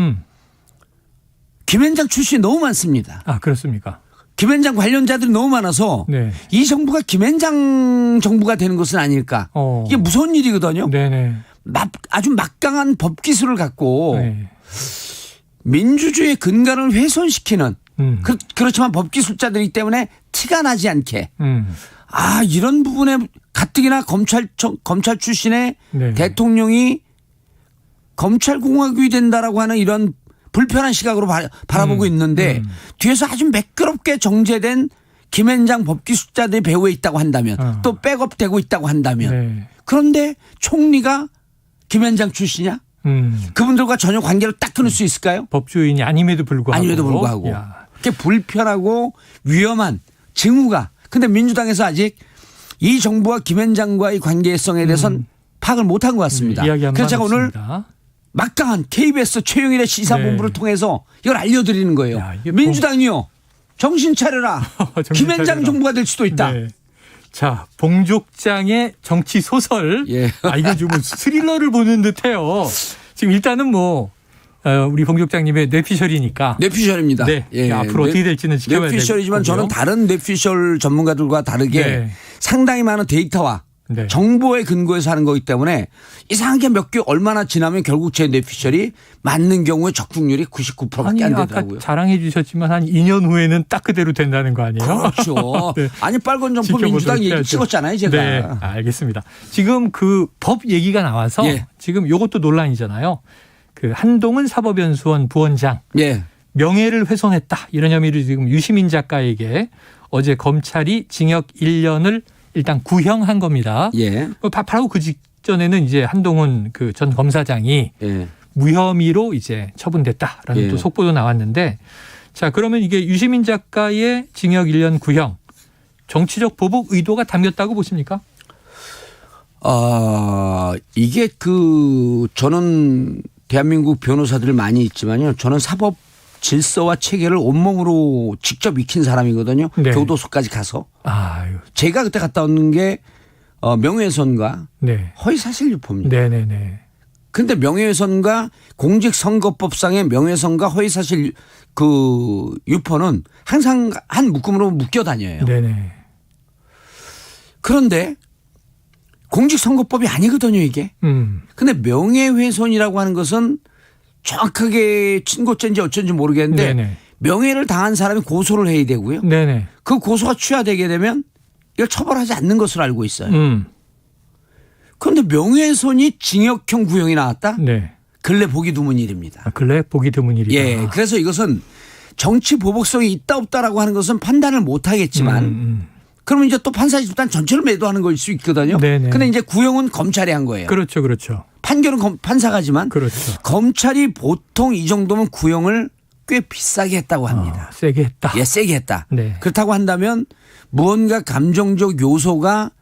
김현장 출신이 너무 많습니다. 그렇습니까? 김현장 관련자들이 너무 많아서 네. 이 정부가 김현장 정부가 되는 것은 아닐까. 이게 무서운 일이거든요. 네네. 아주 막강한 법 기술을 갖고 네. 민주주의의 근간을 훼손시키는 그렇지만 법 기술자들이기 때문에 티가 나지 않게 이런 부분에 가뜩이나 검찰 출신의 네. 대통령이 검찰공화국이 된다라고 하는 이런 불편한 시각으로 바라보고 있는데 뒤에서 아주 매끄럽게 정제된 김현장 법기술자들이 배후에 있다고 한다면 또 백업되고 있다고 한다면 네. 그런데 총리가 김현장 출신이야? 그분들과 전혀 관계를 딱 끊을 수 있을까요? 법조인이 아님에도 불구하고. 그게 불편하고 위험한 징후가. 근데 민주당에서 아직 이 정부와 김현장과의 관계성에 대해서는 파악을 못한 것 같습니다. 그래서 제가 오늘 막강한 KBS 최영일의 시사본부를 통해서 이걸 알려드리는 거예요. 민주당이요. 정신 차려라. 김현장 정부가 될 수도 있다. 네. 자, 봉족장의 정치 소설. 이거 좀 스릴러를 보는 듯해요. 지금 일단은 우리 봉족장님의 뇌피셜이니까. 뇌피셜입니다. 네. 앞으로 어떻게 될지는 지켜봐야 되고요. 뇌피셜이지만 저는 다른 뇌피셜 전문가들과 다르게 상당히 많은 데이터와 정보에 근거해서 하는 거기 때문에 이상하게 몇 개 얼마나 지나면 결국 제 뇌피셜이 맞는 경우에 적중률이 99%밖에 안 되더라고요. 아까 자랑해 주셨지만 한 2년 후에는 딱 그대로 된다는 거 아니에요? 그렇죠. 네. 아니 빨간 점포 민주당 얘기 찍었잖아요. 제가. 네. 알겠습니다. 지금 그 법 얘기가 나와서 지금 이것도 논란이잖아요. 그 한동훈 사법연수원 부원장 명예를 훼손했다. 이런 혐의로 지금 유시민 작가에게 어제 검찰이 징역 1년을 일단 구형한 겁니다. 바로 그 직전에는 이제 한동훈 그 전 검사장이 무혐의로 이제 처분됐다라는 또 속보도 나왔는데, 자 그러면 이게 유시민 작가의 징역 1년 구형 정치적 보복 의도가 담겼다고 보십니까? 이게 저는 대한민국 변호사들 많이 있지만요. 저는 사법 질서와 체계를 온몸으로 직접 익힌 사람이거든요. 교도소까지 가서. 제가 그때 갔다 온 게 명예훼손과 허위사실 유포입니다. 네네네. 그런데 명예훼손과 공직선거법상의 명예훼손과 허위사실 유포는 항상 한 묶음으로 묶여 다녀요. 네네. 그런데 공직선거법이 아니거든요, 이게. 근데 명예훼손이라고 하는 것은 정확하게 친고죄인지 어쩐지 모르겠는데 명예를 당한 사람이 고소를 해야 되고요. 그 고소가 취하되게 되면 이걸 처벌하지 않는 것으로 알고 있어요. 그런데 명예훼손이 징역형 구형이 나왔다? 근래 보기 드문 일입니다. 근래 보기 드문 일이다. 예, 그래서 이것은 정치 보복성이 있다 없다라고 하는 것은 판단을 못 하겠지만 그러면 이제 또 판사 집단 전체를 매도하는 걸 수 있거든요. 근데 이제 구형은 검찰이 한 거예요. 그렇죠, 그렇죠. 판결은 판사가 하지만 그렇죠. 검찰이 보통 이 정도면 구형을 꽤 비싸게 했다고 합니다. 세게 했다. 예, 세게 했다. 네. 그렇다고 한다면 무언가 감정적 요소가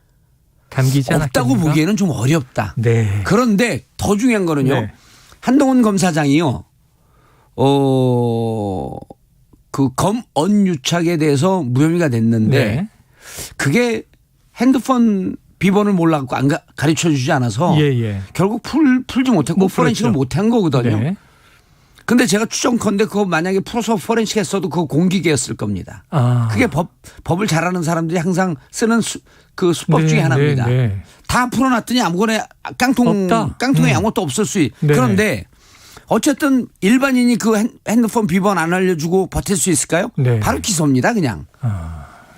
담기지 없다고 않았겠는가? 보기에는 좀 어렵다. 네. 그런데 더 중요한 거는요. 네. 한동훈 검사장이요. 그 검언유착에 대해서 무혐의가 됐는데 네. 그게 핸드폰 비번을 몰라갖고 안 가르쳐 주지 않아서 결국 풀지 못했고 포렌식을 못한 거거든요. 네. 근데 제가 추정컨대 그거 만약에 풀어서 포렌식 했어도 그거 공기계였을 겁니다. 그게 법을 잘하는 사람들이 항상 쓰는 그 수법 중에 하나입니다. 다 풀어놨더니 아무거나 깡통에 아무것도 없을 수 그런데 어쨌든 일반인이 그 핸드폰 비번 안 알려주고 버틸 수 있을까요? 바로 기소입니다 그냥.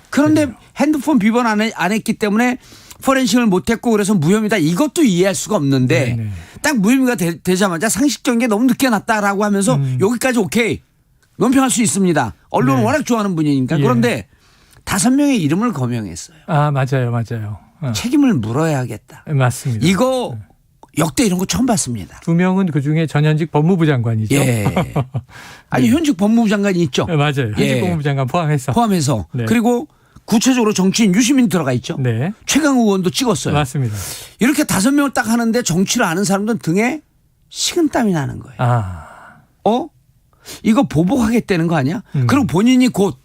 그런데 핸드폰 비번 안 했기 때문에 포렌식을 못했고 그래서 무혐의다 이것도 이해할 수가 없는데 딱 무혐의가 되자마자 상식적인 게 너무 늦게 났다라고 하면서 여기까지 오케이 논평할 수 있습니다. 언론을 워낙 좋아하는 분이니까. 그런데 5명의 이름을 거명했어요. 맞아요. 책임을 물어야겠다. 맞습니다. 이거 역대 이런 거 처음 봤습니다. 2명은 그중에 전현직 법무부 장관이죠. 예. 아니 현직 법무부 장관이 있죠. 맞아요. 현직 법무부 장관 포함해서. 네. 그리고 구체적으로 정치인 유시민 들어가 있죠. 네. 최강욱 의원도 찍었어요. 맞습니다. 이렇게 5명을 딱 하는데 정치를 아는 사람들은 등에 식은땀이 나는 거예요. 이거 보복하겠다는 거 아니야? 그리고 본인이 곧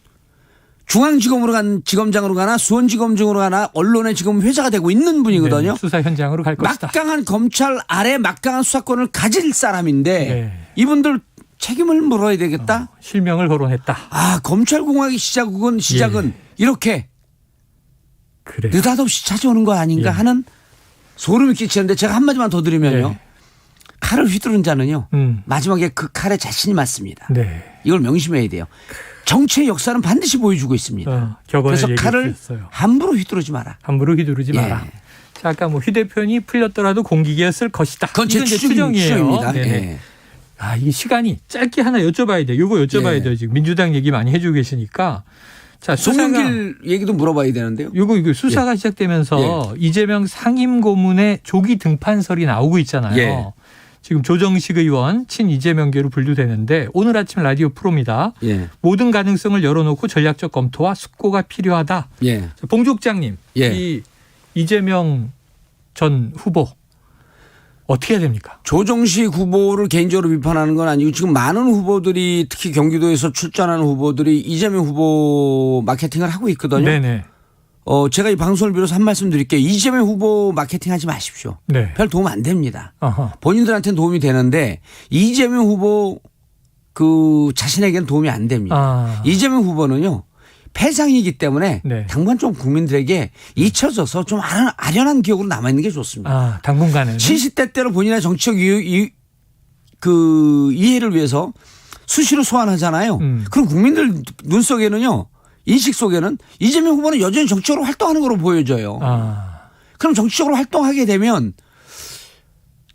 중앙지검으로 간 지검장으로 가나 수원지검장으로 가나 언론에 지금 회자가 되고 있는 분이거든요. 수사 현장으로 갈 것이다. 막강한 검찰 아래 막강한 수사권을 가질 사람인데 이분들 책임을 물어야 되겠다. 실명을 거론했다. 검찰공화국의 시작은 이렇게 느닷없이 찾아오는 거 아닌가 하는 소름이 끼치는데 제가 한마디만 더 드리면요. 칼을 휘두른 자는요. 마지막에 그 칼에 자신이 맞습니다. 이걸 명심해야 돼요. 정치의 역사는 반드시 보여주고 있습니다. 그래서 칼을 함부로 휘두르지 마라. 자, 아까 휴 대표니 풀렸더라도 공기계였을 것이다. 그건 제 추정입니다. 이 시간이 짧게 하나 여쭤봐야 돼요. 요거 여쭤봐야 돼요. 지금 민주당 얘기 많이 해주고 계시니까. 자, 송영길 얘기도 물어봐야 되는데요. 이거 수사가 시작되면서 이재명 상임고문의 조기 등판설이 나오고 있잖아요. 지금 조정식 의원 친 이재명계로 분류되는데 오늘 아침 라디오 프로입니다. 모든 가능성을 열어놓고 전략적 검토와 숙고가 필요하다. 봉 국장님, 이 이재명 전 후보 어떻게 해야 됩니까? 조정식 후보를 개인적으로 비판하는 건 아니고 지금 많은 후보들이 특히 경기도에서 출전하는 후보들이 이재명 후보 마케팅을 하고 있거든요. 제가 이 방송을 빌어서 한 말씀 드릴게요. 이재명 후보 마케팅 하지 마십시오. 별 도움 안 됩니다. 본인들한테는 도움이 되는데 이재명 후보 자신에게는 도움이 안 됩니다. 이재명 후보는요. 패상이기 때문에 당분 좀 국민들에게 잊혀져서 좀 아련한 기억으로 남아있는 게 좋습니다. 당분간은. 70대 때로 본인의 정치적 이해를 위해서 수시로 소환하잖아요. 그럼 국민들 눈 속에는요. 인식 속에는 이재명 후보는 여전히 정치적으로 활동하는 걸로 보여져요. 그럼 정치적으로 활동하게 되면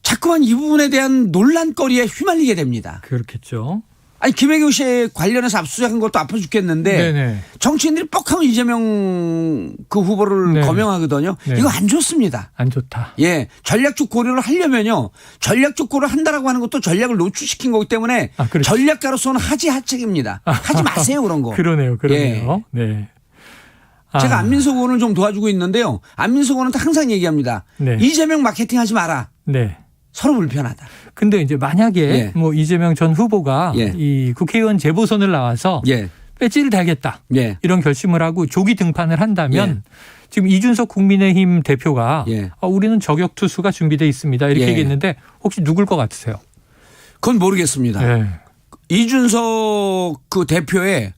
자꾸만 이 부분에 대한 논란거리에 휘말리게 됩니다. 그렇겠죠. 아니 김혜경 씨에 관련해서 압수수색한 것도 아파 죽겠는데 정치인들이 뻑하면 이재명 그 후보를 거명하거든요. 이거 안 좋습니다. 안 좋다. 전략적 고려를 하려면요. 전략적 고려를 한다라고 하는 것도 전략을 노출시킨 거기 때문에 전략가로서는 하지 하책입니다. 하지 마세요 그런 거. 그러네요. 제가 안민석 의원을 좀 도와주고 있는데요. 안민석 의원은 항상 얘기합니다. 이재명 마케팅 하지 마라. 서로 불편하다. 근데 이제 만약에 이재명 전 후보가 이 국회의원 재보선을 나와서 배지를 달겠다. 이런 결심을 하고 조기 등판을 한다면 지금 이준석 국민의힘 대표가 우리는 저격 투수가 준비되어 있습니다. 이렇게 얘기했는데 혹시 누굴 것 같으세요? 그건 모르겠습니다. 이준석 그 대표의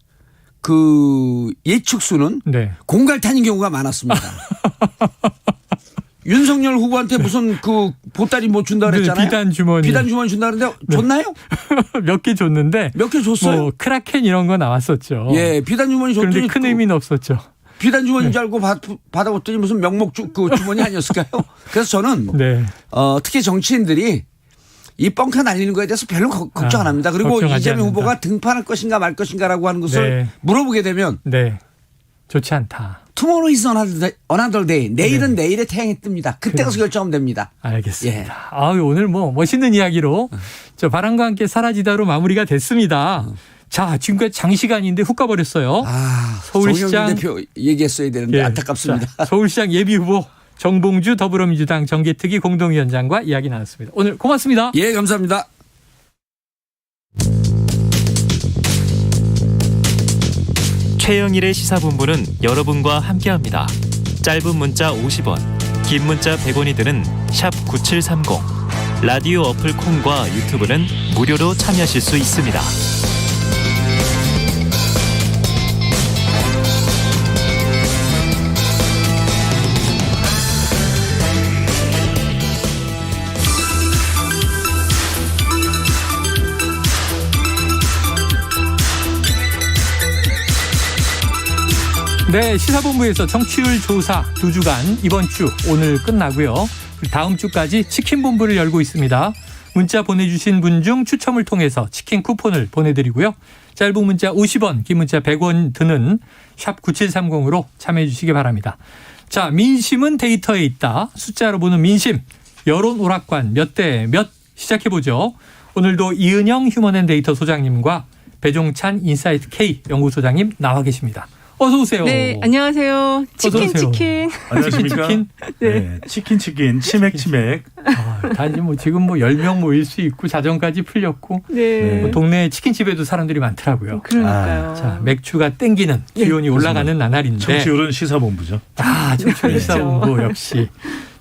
그 예측수는 공갈탄인 경우가 많았습니다. 윤석열 후보한테 무슨 그 보따리 뭐 준다 그랬잖아요. 비단 주머니 준다 그랬는데 줬나요? 몇 개 줬는데. 몇 개 줬어요? 크라켄 이런 거 나왔었죠. 비단 주머니 줬더니 그런데 큰 의미는 없었죠. 비단 주머니인 줄 알고 받아봤더니 무슨 명목 주머니 아니었을까요? 그래서 저는 특히 정치인들이 이 뻥카 날리는 거에 대해서 별로 걱정 안 합니다. 그리고 이재명 후보가 등판할 것인가 말 것인가라고 하는 것을 물어보게 되면 좋지 않다. Tomorrow is another day. 내일은 내일의 태양이 뜹니다. 그때 가서 결정하면 됩니다. 알겠습니다. 오늘 뭐 멋있는 이야기로 저 바람과 함께 사라지다로 마무리가 됐습니다. 자, 지금까지 장시간인데 훅 가버렸어요. 서울시장 대표 얘기했어야 되는데 안타깝습니다. 자, 서울시장 예비후보 정봉주 더불어민주당 정계특위 공동위원장과 이야기 나눴습니다. 오늘 고맙습니다. 예, 감사합니다. 최영일의 시사본부는 여러분과 함께합니다. 짧은 문자 50원, 긴 문자 100원이 드는 샵 9730, 라디오 어플 콩과 유튜브는 무료로 참여하실 수 있습니다. 네, 시사본부에서 정치율 조사 2주간 이번 주 오늘 끝나고요. 다음 주까지 치킨본부를 열고 있습니다. 문자 보내주신 분 중 추첨을 통해서 치킨 쿠폰을 보내드리고요. 짧은 문자 50원, 긴 문자 100원 드는 샵 9730으로 참여해 주시기 바랍니다. 자, 민심은 데이터에 있다. 숫자로 보는 민심. 여론 오락관 몇 대 몇 시작해보죠. 오늘도 이은영 휴먼앤데이터 소장님과 배종찬 인사이트 K 연구소장님 나와 계십니다. 어서 오세요. 네, 안녕하세요. 치킨. 안녕하십니까? 네, 치킨, 치맥. 단지 지금 10명 모일 수 있고 자정까지 풀렸고 동네 치킨집에도 사람들이 많더라고요. 그러니까요. 자, 맥주가 땡기는 기온이 올라가는 나날인데. 청취율은 시사본부죠. 청취율 시사본부 역시.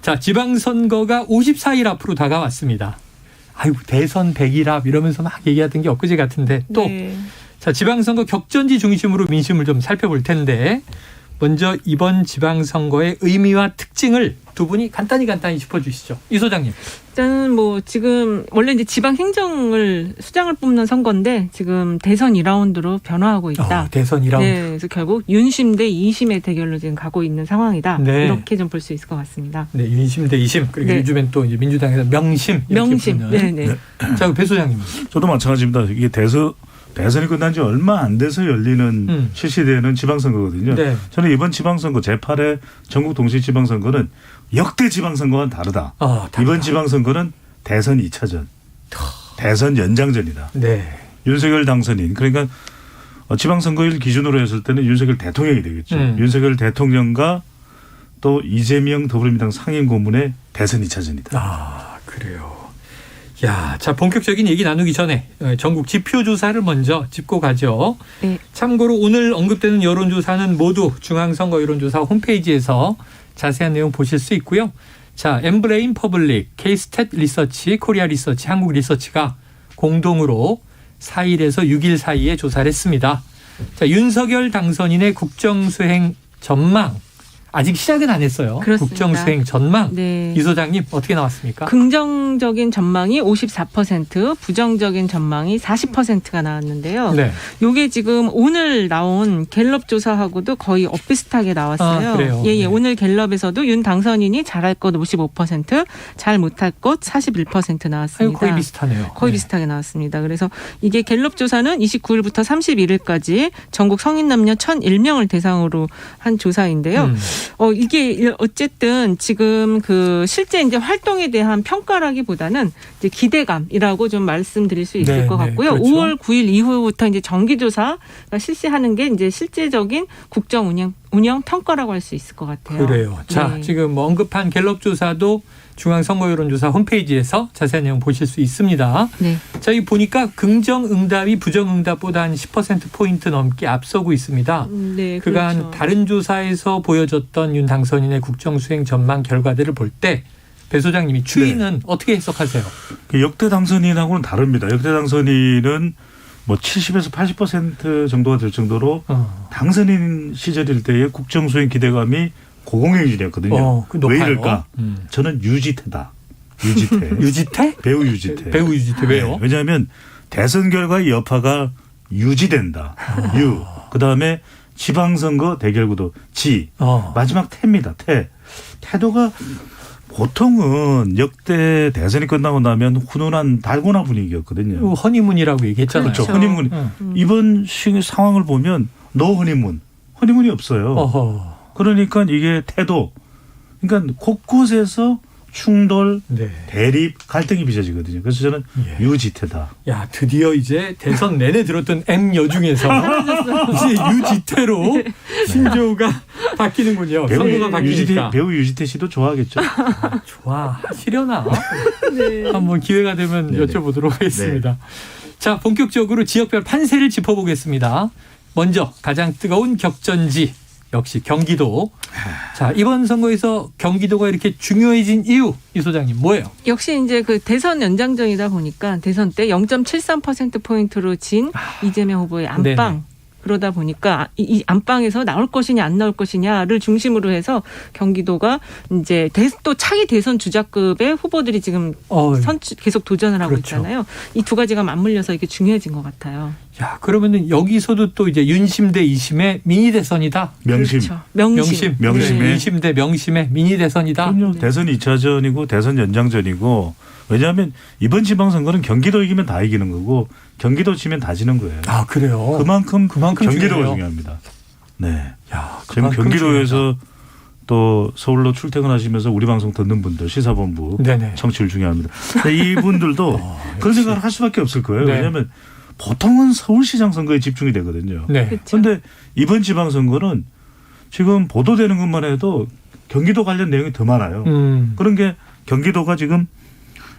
자, 지방선거가 54일 앞으로 다가왔습니다. 아이고, 대선 100일 앞 이러면서 막 얘기하던 게 엊그제 같은데 또 자, 지방선거 격전지 중심으로 민심을 좀 살펴볼 텐데 먼저 이번 지방선거의 의미와 특징을 두 분이 간단히 짚어주시죠. 이 소장님. 일단은 지금 원래 이제 지방 행정을 수장을 뽑는 선거인데 지금 대선 2라운드로 변화하고 있다. 대선 2라운드. 네, 그래서 결국 윤심 대 2심의 대결로 지금 가고 있는 상황이다. 이렇게 좀 볼 수 있을 것 같습니다. 네, 윤심 대 2심. 그리고 요즘엔 또 이제 민주당에서 명심. 네. 자, 배 소장님. 저도 마찬가지입니다. 이게 대선이 끝난 지 얼마 안 돼서 열리는 실시되는 지방선거거든요. 저는 이번 지방선거 제8회 전국 동시 지방선거는 역대 지방선거와는 다르다. 이번 지방선거는 대선 2차전, 대선 연장전이다. 윤석열 당선인, 그러니까 지방선거일 기준으로 했을 때는 윤석열 대통령이 되겠죠. 윤석열 대통령과 또 이재명 더불어민주당 상임고문의 대선 2차전이다. 그래요. 자, 본격적인 얘기 나누기 전에 전국 지표조사를 먼저 짚고 가죠. 참고로 오늘 언급되는 여론조사는 모두 중앙선거 여론조사 홈페이지에서 자세한 내용 보실 수 있고요. 자, 엠브레인 퍼블릭, K-스탯 리서치, 코리아 리서치, 한국 리서치가 공동으로 4일에서 6일 사이에 조사를 했습니다. 자, 윤석열 당선인의 국정수행 전망. 아직 시작은 안 했어요. 그렇습니다. 국정수행 전망. 이 소장님 어떻게 나왔습니까? 긍정적인 전망이 54%, 부정적인 전망이 40%가 나왔는데요. 이게 지금 오늘 나온 갤럽 조사하고도 거의 엇비슷하게 나왔어요. 그래요? 오늘 갤럽에서도 윤 당선인이 잘할 것 55%, 잘 못할 것 41% 나왔습니다. 거의 비슷하네요. 거의 비슷하게 나왔습니다. 그래서 이게 갤럽 조사는 29일부터 31일까지 전국 성인 남녀 1,001명을 대상으로 한 조사인데요. 이게 어쨌든 지금 실제 이제 활동에 대한 평가라기보다는 이제 기대감이라고 좀 말씀드릴 수 있을 것 같고요. 그렇죠. 5월 9일 이후부터 이제 정기조사가 실시하는 게 이제 실제적인 국정 운영 평가라고 할 수 있을 것 같아요. 그래요. 자, 지금 언급한 갤럽 조사도 중앙선거여론조사 홈페이지에서 자세한 내용 보실 수 있습니다. 자, 이 보니까 긍정응답이 부정응답보다 한 10%포인트 넘게 앞서고 있습니다. 그간 다른 조사에서 보여줬던 윤 당선인의 국정수행 전망 결과들을 볼 때 배 소장님이 추이는 어떻게 해석하세요? 역대 당선인하고는 다릅니다. 역대 당선인은 70에서 80% 정도가 될 정도로 당선인 시절일 때의 국정수행 기대감이 고공행진이었거든요. 왜 이럴까? 저는 유지태다. 유지태. 유지태? 배우 유지태. 배우 유지태. 왜요? 왜냐하면 대선 결과의 여파가 유지된다. 그다음에 지방선거 대결구도 지. 마지막 태입니다. 태도가 보통은 역대 대선이 끝나고 나면 훈훈한 달고나 분위기였거든요. 허니문이라고 얘기했잖아요. 그렇죠. 허니문. 이번 상황을 보면 노 허니문. 허니문이 없어요. 어허. 그러니까 이게 태도. 그러니까 곳곳에서 충돌, 대립, 갈등이 빚어지거든요. 그래서 저는 유지태다. 야, 드디어 이제 대선 내내 들었던 M여 중에서 이제 유지태로 신조가 바뀌는군요. 선거가 바뀌니까. 배우 유지태 씨도 좋아하겠죠. 좋아하시려나? 한번 기회가 되면 여쭤보도록 하겠습니다. 자, 본격적으로 지역별 판세를 짚어보겠습니다. 먼저 가장 뜨거운 격전지. 역시 경기도. 자, 이번 선거에서 경기도가 이렇게 중요해진 이유, 이 소장님 뭐예요? 역시 이제 그 대선 연장전이다 보니까 대선 때 0.73%포인트로 진 이재명 후보의 안방. 네네. 그러다 보니까 이 안방에서 나올 것이냐 안 나올 것이냐를 중심으로 해서 경기도가 이제 또 차기 대선 주자급의 후보들이 지금 계속 도전을 하고 있잖아요. 이 두 가지가 맞물려서 이게 중요해진 것 같아요. 야, 그러면은 여기서도 또 이제 윤심 대 이심의 미니 대선이다. 명심. 그렇죠. 명심. 명심의. 윤심 대 명심의 미니 대선이다. 그럼요. 대선 2차전이고 대선 연장전이고. 왜냐하면 이번 지방선거는 경기도 이기면 다 이기는 거고 경기도 지면 다 지는 거예요. 아, 그래요? 그만큼 경기도가 중요해요. 중요합니다. 네. 야, 지금 경기도에서 또 서울로 출퇴근하시면서 우리 방송 듣는 분들 시사본부 청취율 중요합니다. 이분들도 그런 생각을 할 수밖에 없을 거예요. 왜냐하면 보통은 서울시장 선거에 집중이 되거든요. 그런데 이번 지방선거는 지금 보도되는 것만 해도 경기도 관련 내용이 더 많아요. 그런 게 경기도가 지금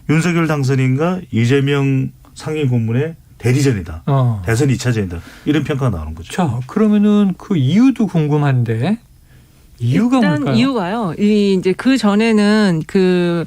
윤석열 당선인과 이재명 상임 고문의 대리전이다. 대선 2차전이다. 이런 평가가 나오는 거죠. 자, 그러면은 그 이유도 궁금한데 이유가 일단 뭘까요? 이유가요. 이제 그 전에는 그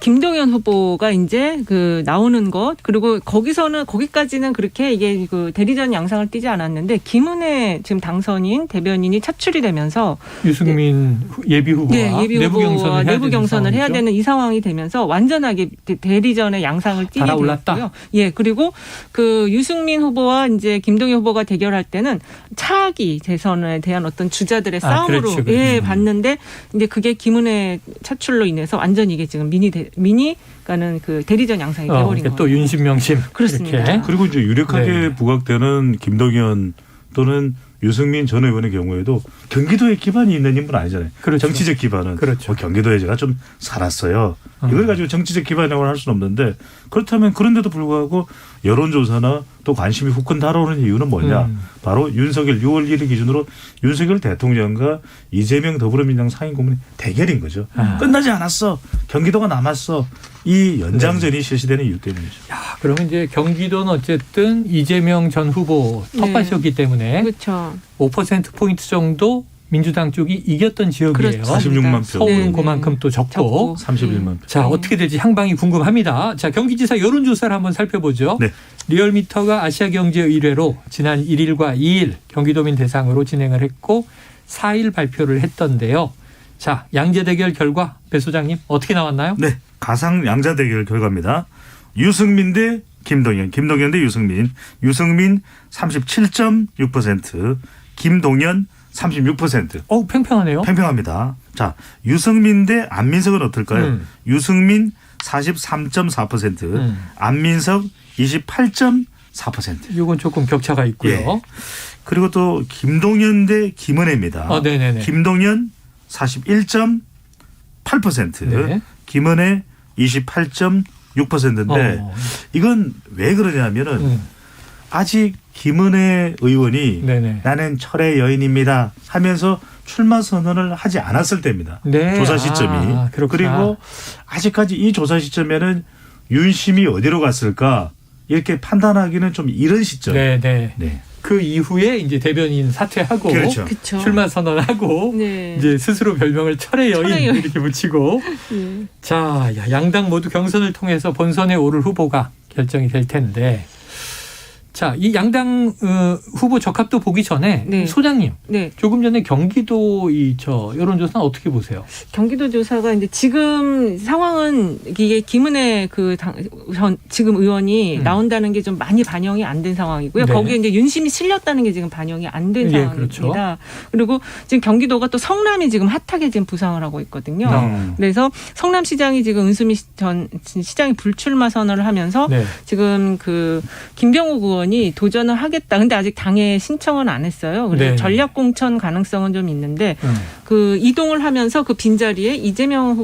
김동연 후보가 이제 그 나오는 것 그리고 거기까지는 그렇게 이게 그 대리전 양상을 띠지 않았는데 김은혜 지금 당선인 대변인이 차출이 되면서 유승민 예비 후보와 내부 경선을 해야 되는 이 상황이 되면서 완전하게 대리전의 양상을 띠게 되었고요. 예, 그리고 그 유승민 후보와 이제 김동연 후보가 대결할 때는 차기 대선에 대한 어떤 주자들의 싸움으로 봤는데 이제 그게 김은혜 차출로 인해서 완전히 이게 지금 미니가는 그 대리전 양상이 되어버린 거예요. 또 윤심 명심. 그렇습니다. 이렇게. 그리고 이제 유력하게 부각되는 김동연 또는 유승민 전 의원의 경우에도 경기도에 기반이 있는 인물은 아니잖아요. 정치적 기반은 경기도에 제가 좀 살았어요. 이걸 가지고 정치적 기반이라고 할 수는 없는데 그렇다면 그런데도 불구하고 여론조사나 또 관심이 후끈 달아오는 이유는 뭐냐. 바로 윤석열 6월 1일 기준으로 윤석열 대통령과 이재명 더불어민주당 상임고문의 대결인 거죠. 끝나지 않았어. 경기도가 남았어. 이 연장전이 실시되는 이유 때문이죠. 야, 그러면 이제 경기도는 어쨌든 이재명 전 후보 텃밭이었기 때문에 그렇죠. 5%포인트 정도 민주당 쪽이 이겼던 지역이에요. 46만 표. 서울은 그만큼 또 적고. 31만 표. 자, 어떻게 될지 향방이 궁금합니다. 자, 경기지사 여론조사를 한번 살펴보죠. 리얼미터가 아시아경제의뢰로 지난 1일과 2일 경기도민 대상으로 진행을 했고 4일 발표를 했던데요. 자, 양자 대결 결과 배 소장님 어떻게 나왔나요? 네, 가상 양자 대결 결과입니다. 유승민 대 김동연, 김동연 대 유승민. 유승민 37.6%, 김동연 36%. 팽팽하네요. 팽팽합니다. 자, 유승민 대 안민석은 어떨까요? 유승민 43.4%, 안민석 28.4%. 이건 조금 격차가 있고요. 예. 그리고 또 김동연 대 김은혜입니다. 김동연 41.8%, 김은혜 28.6%인데 이건 왜 그러냐면은 아직 김은혜 의원이 나는 철의 여인입니다 하면서 출마 선언을 하지 않았을 때입니다. 조사 시점이. 그리고 아직까지 이 조사 시점에는 윤심이 어디로 갔을까 이렇게 판단하기는 좀 이른 시점. 그 이후에 이제 대변인 사퇴하고 출마 선언하고 이제 스스로 별명을 철의 여인 이렇게 붙이고 자, 양당 모두 경선을 통해서 본선에 오를 후보가 결정이 될 텐데 자, 이 양당 후보 적합도 보기 전에 네. 소장님, 네. 조금 전에 경기도 여론조사는 어떻게 보세요? 경기도 조사가 이제 지금 상황은 이게 김은혜 지금 의원이 나온다는 게 좀 많이 반영이 안 된 상황이고요. 네. 거기에 이제 윤심이 실렸다는 게 지금 반영이 안 된 상황입니다. 그렇죠. 그리고 지금 경기도가 또 성남이 지금 핫하게 지금 부상을 하고 있거든요. 그래서 성남시장이 지금 은수미 전 시장이 불출마 선언을 하면서 네. 지금 김병욱 의원이 도전을 하겠다. 근데 아직 당에 신청은 안 했어요. 그래서 네. 전략 공천 가능성은 좀 있는데 이동을 하면서 그 빈자리에 이재명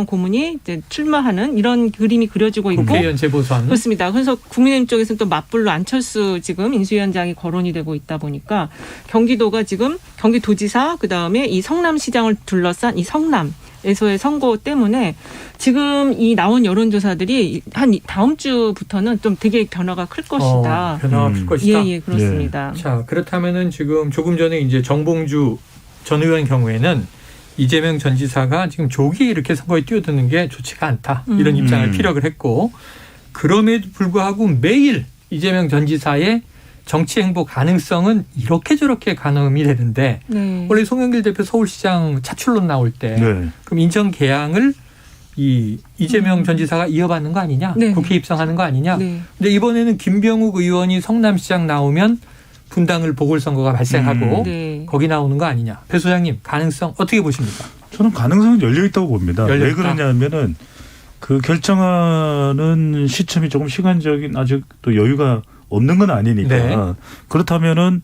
고문이 이제 출마하는 이런 그림이 그려지고 있고. 국회의원 재보선. 그렇습니다. 그래서 국민의힘 쪽에서는 또 맞불로 안철수 지금 인수위원장이 거론이 되고 있다 보니까 경기도가 지금 경기도지사 그다음에 이 성남시장을 둘러싼 이 성남에서의 선거 때문에 지금 이 나온 여론조사들이 한 다음 주부터는 좀 되게 변화가 클 것이다. 변화가 클 것이다. 예, 그렇습니다. 네. 자, 그렇다면은 지금 조금 전에 이제 정봉주 전 의원 경우에는 이재명 전 지사가 지금 조기에 이렇게 선거에 뛰어드는 게 좋지가 않다. 이런 입장을 피력을 했고, 그럼에도 불구하고 매일 이재명 전 지사의 정치 행보 가능성은 이렇게 저렇게 가늠이 되는데 네. 원래 송영길 대표 서울시장 차출론 나올 때 그럼 인천 계양을 이재명 전 지사가 이어받는 거 아니냐? 네. 국회 입성하는 거 아니냐? 네. 근데 이번에는 김병욱 의원이 성남시장 나오면 분당을 보궐선거가 발생하고 네. 거기 나오는 거 아니냐? 배 소장님 가능성 어떻게 보십니까? 저는 가능성은 열려 있다고 봅니다. 열려 왜 있다? 그러냐면은 그 결정하는 시점이 조금 시간적인 아직 또 여유가 없는 건 아니니까. 네. 그렇다면은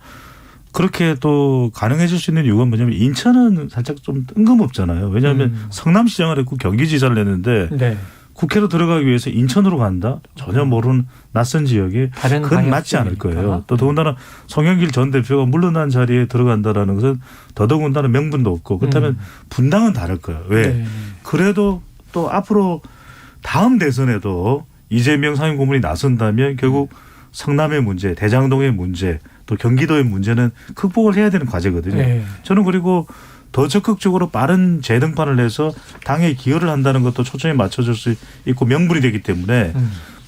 그렇게 또 가능해질 수 있는 이유가 뭐냐면 인천은 살짝 좀 뜬금없잖아요. 왜냐하면 성남시장을 했고 경기지사를 했는데 네. 국회로 들어가기 위해서 인천으로 간다? 전혀 모르는 낯선 지역에 그건 맞지 않을 거예요. 또 더군다나 송영길 전 대표가 물러난 자리에 들어간다라는 것은 더더군다나 명분도 없고 그렇다면 분당은 다를 거예요. 왜? 네. 그래도 또 앞으로 다음 대선에도 이재명 상임고문이 나선다면 결국 성남의 문제, 대장동의 문제, 또 경기도의 문제는 극복을 해야 되는 과제거든요. 네. 저는 그리고 더 적극적으로 빠른 재등판을 해서 당에 기여를 한다는 것도 초점이 맞춰질 수 있고 명분이 되기 때문에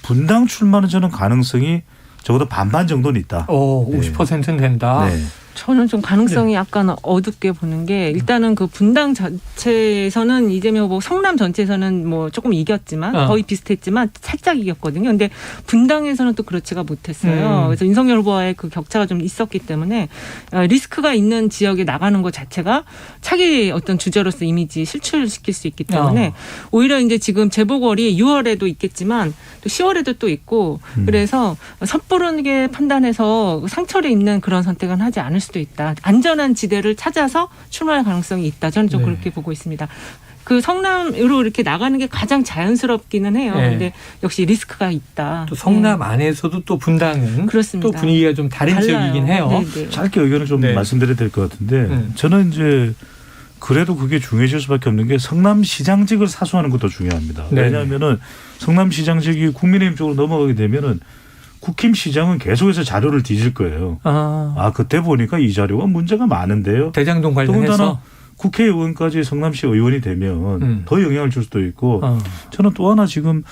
분당 출마는 저는 가능성이 적어도 반반 정도는 있다. 50%는 된다. 네. 저는 좀 가능성이 약간 어둡게 보는 게 일단은 그 분당 자체에서는 이재명 후보 성남 전체에서는 뭐 조금 이겼지만 거의 비슷했지만 살짝 이겼거든요. 근데 분당에서는 또 그렇지가 못했어요. 그래서 윤석열 후보와의 그 격차가 좀 있었기 때문에 리스크가 있는 지역에 나가는 것 자체가 차기 어떤 주자로서 이미지 실추시킬 수 있기 때문에 오히려 이제 지금 재보궐이 6월에도 있겠지만 또 10월에도 또 있고 그래서 섣부르게 판단해서 상처를 입는 그런 선택은 하지 않을 수도 있다. 안전한 지대를 찾아서 출마할 가능성이 있다. 저는 좀 그렇게 보고 있습니다. 그 성남으로 이렇게 나가는 게 가장 자연스럽기는 해요. 그런데 역시 리스크가 있다. 또 성남 안에서도 또 분당은 그렇습니다. 또 분위기가 좀 다른 달라요. 지역이긴 해요. 네네. 짧게 의견을 좀 말씀드려야 될 것 같은데 저는 이제 그래도 그게 중요해질 수밖에 없는 게 성남시장직을 사수하는 것도 중요합니다. 네. 왜냐하면은 성남시장직이 국민의힘 쪽으로 넘어가게 되면은 국힘시장은 계속해서 자료를 뒤질 거예요. 그때 보니까 이 자료가 문제가 많은데요. 대장동 관련해서. 더군다나 국회의원까지 성남시 의원이 되면 더 영향을 줄 수도 있고 저는 또 하나 지금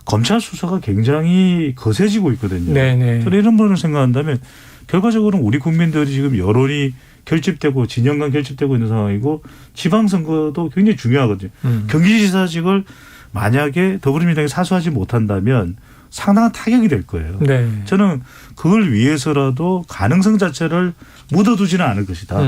검찰 수사가 굉장히 거세지고 있거든요. 네네. 저는 이런 부분을 생각한다면 결과적으로는 우리 국민들이 지금 여론이 결집되고 진영 간 결집되고 있는 상황이고 지방선거도 굉장히 중요하거든요. 경기지사직을 만약에 더불어민주당이 사수하지 못한다면 상당한 타격이 될 거예요. 네. 저는 그걸 위해서라도 가능성 자체를 묻어두지는 않을 것이다.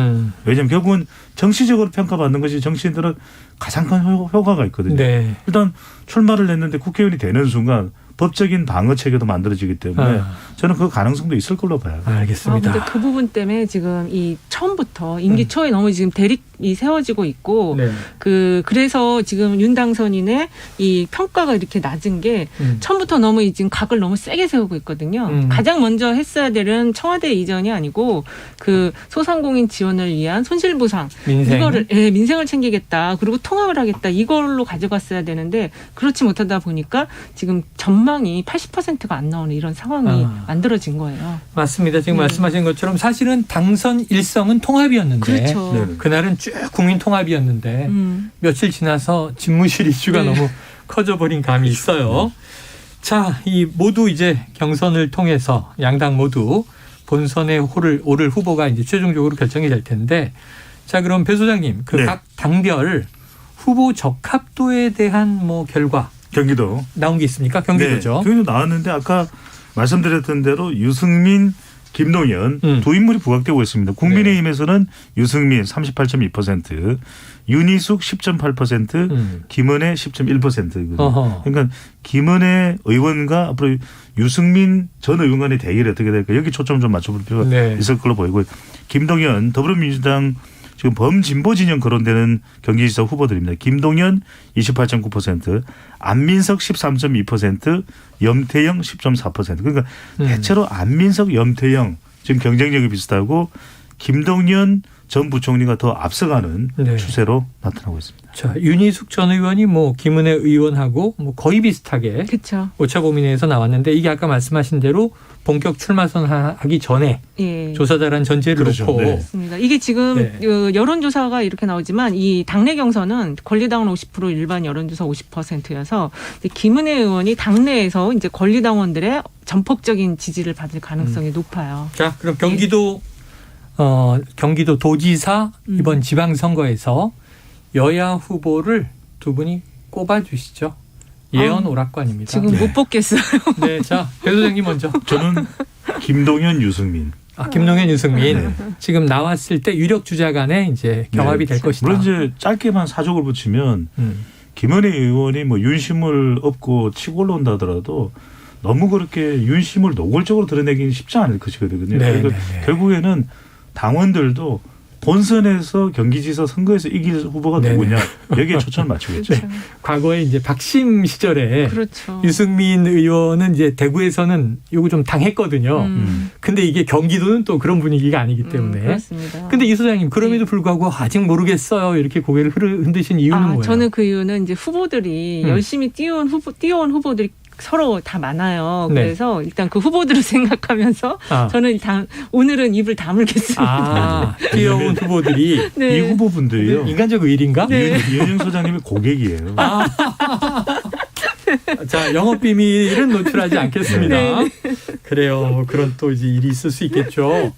왜냐하면 결국은 정치적으로 평가받는 것이 정치인들은 가장 큰 효과가 있거든요. 네. 일단 출마를 했는데 국회의원이 되는 순간 법적인 방어 체계도 만들어지기 때문에 저는 그 가능성도 있을 걸로 봐요. 알겠습니다. 근데 그 부분 때문에 지금 이 처음부터 임기 초에 너무 지금 대립이 세워지고 있고 그래서 지금 윤 당선인의 이 평가가 이렇게 낮은 게 처음부터 너무 지금 각을 너무 세게 세우고 있거든요. 가장 먼저 했어야 되는 청와대 이전이 아니고 그 소상공인 지원을 위한 손실보상 이거를 민생을 챙기겠다 그리고 통합을 하겠다 이걸로 가져갔어야 되는데 그렇지 못하다 보니까 지금 전망이 80%가 안 나오는 이런 상황이 만들어진 거예요. 맞습니다. 지금 말씀하신 것처럼 사실은 당선 일성은 통합이었는데 그렇죠. 그날은 쭉 국민 통합이었는데 며칠 지나서 집무실 이슈가 너무 커져버린 감이 있어요. 자, 이 모두 이제 경선을 통해서 양당 모두 본선에 오를 후보가 이제 최종적으로 결정이 될 텐데, 자, 그럼 배 소장님, 그 각 당별 후보 적합도에 대한 뭐 결과 경기도 나온 게 있습니까? 경기도죠. 네, 경기도 나왔는데 아까 말씀드렸던 대로 유승민, 김동연 두 인물이 부각되고 있습니다. 국민의힘에서는 유승민 38.2%, 윤희숙 10.8%, 김은혜 10.1%거든요. 그러니까 김은혜 의원과 앞으로 유승민 전 의원 간의 대결이 어떻게 될까, 여기 초점 좀 맞춰볼 필요가 있을 걸로 보이고요. 김동연 더불어민주당 지금 범진보 진영 거론되는 경기지사 후보들입니다. 김동연 28.9%, 안민석 13.2%, 염태영 10.4%. 그러니까 대체로 안민석, 염태영 지금 경쟁력이 비슷하고 김동연 전 부총리가 더 앞서가는 추세로 나타나고 있습니다. 자, 윤희숙 전 의원이 뭐 김은혜 의원하고 뭐 거의 비슷하게 그쵸. 오차범위내에서 나왔는데, 이게 아까 말씀하신 대로 본격 출마선 하기 전에 조사자라는 전제를 놓고. 맞습니다. 이게 지금 여론조사가 이렇게 나오지만 이 당내 경선은 권리당원 50%, 일반 여론조사 50%여서 김은혜 의원이 당내에서 이제 권리당원들의 전폭적인 지지를 받을 가능성이 높아요. 자, 그럼 경기도 도지사 이번 지방선거에서 여야 후보를 두 분이 꼽아주시죠. 예언 오락관입니다. 지금 못 뽑겠어요. 네, 자, 배 소장님 먼저. 저는 김동연, 유승민. 김동연, 유승민. 지금 나왔을 때 유력 주자 간에 이제 경합이 될 것이다. 물론 이제 짧게만 사족을 붙이면 김은혜 의원이 뭐 윤심을 얻고 치고 올라온다 하더라도 너무 그렇게 윤심을 노골적으로 드러내기는 쉽지 않을 것이거든요. 그러니까 결국에는 당원들도 본선에서 경기지사 선거에서 이길 후보가 누구냐, 여기에 초점을 맞추겠죠. 과거에 이제 박심 시절에 유승민 의원은 이제 대구에서는 요거 좀 당했거든요. 근데 이게 경기도는 또 그런 분위기가 아니기 때문에. 그렇습니다. 근데 이 소장님, 그럼에도 불구하고 아직 모르겠어요, 이렇게 고개를 흔드신 이유는 뭐예요? 저는 그 이유는 이제 후보들이 열심히 뛰어온 후보들이 서로 다 많아요. 그래서 일단 그 후보들을 생각하면서 저는 오늘은 입을 다물겠습니다. 뛰어온 후보들이 이 후보분들이요. 인간적 의리인가? 이은영 소장님의 고객이에요. 자, 영업 비밀은 노출하지 않겠습니다. 그래요. 그런 또 이제 일이 있을 수 있겠죠.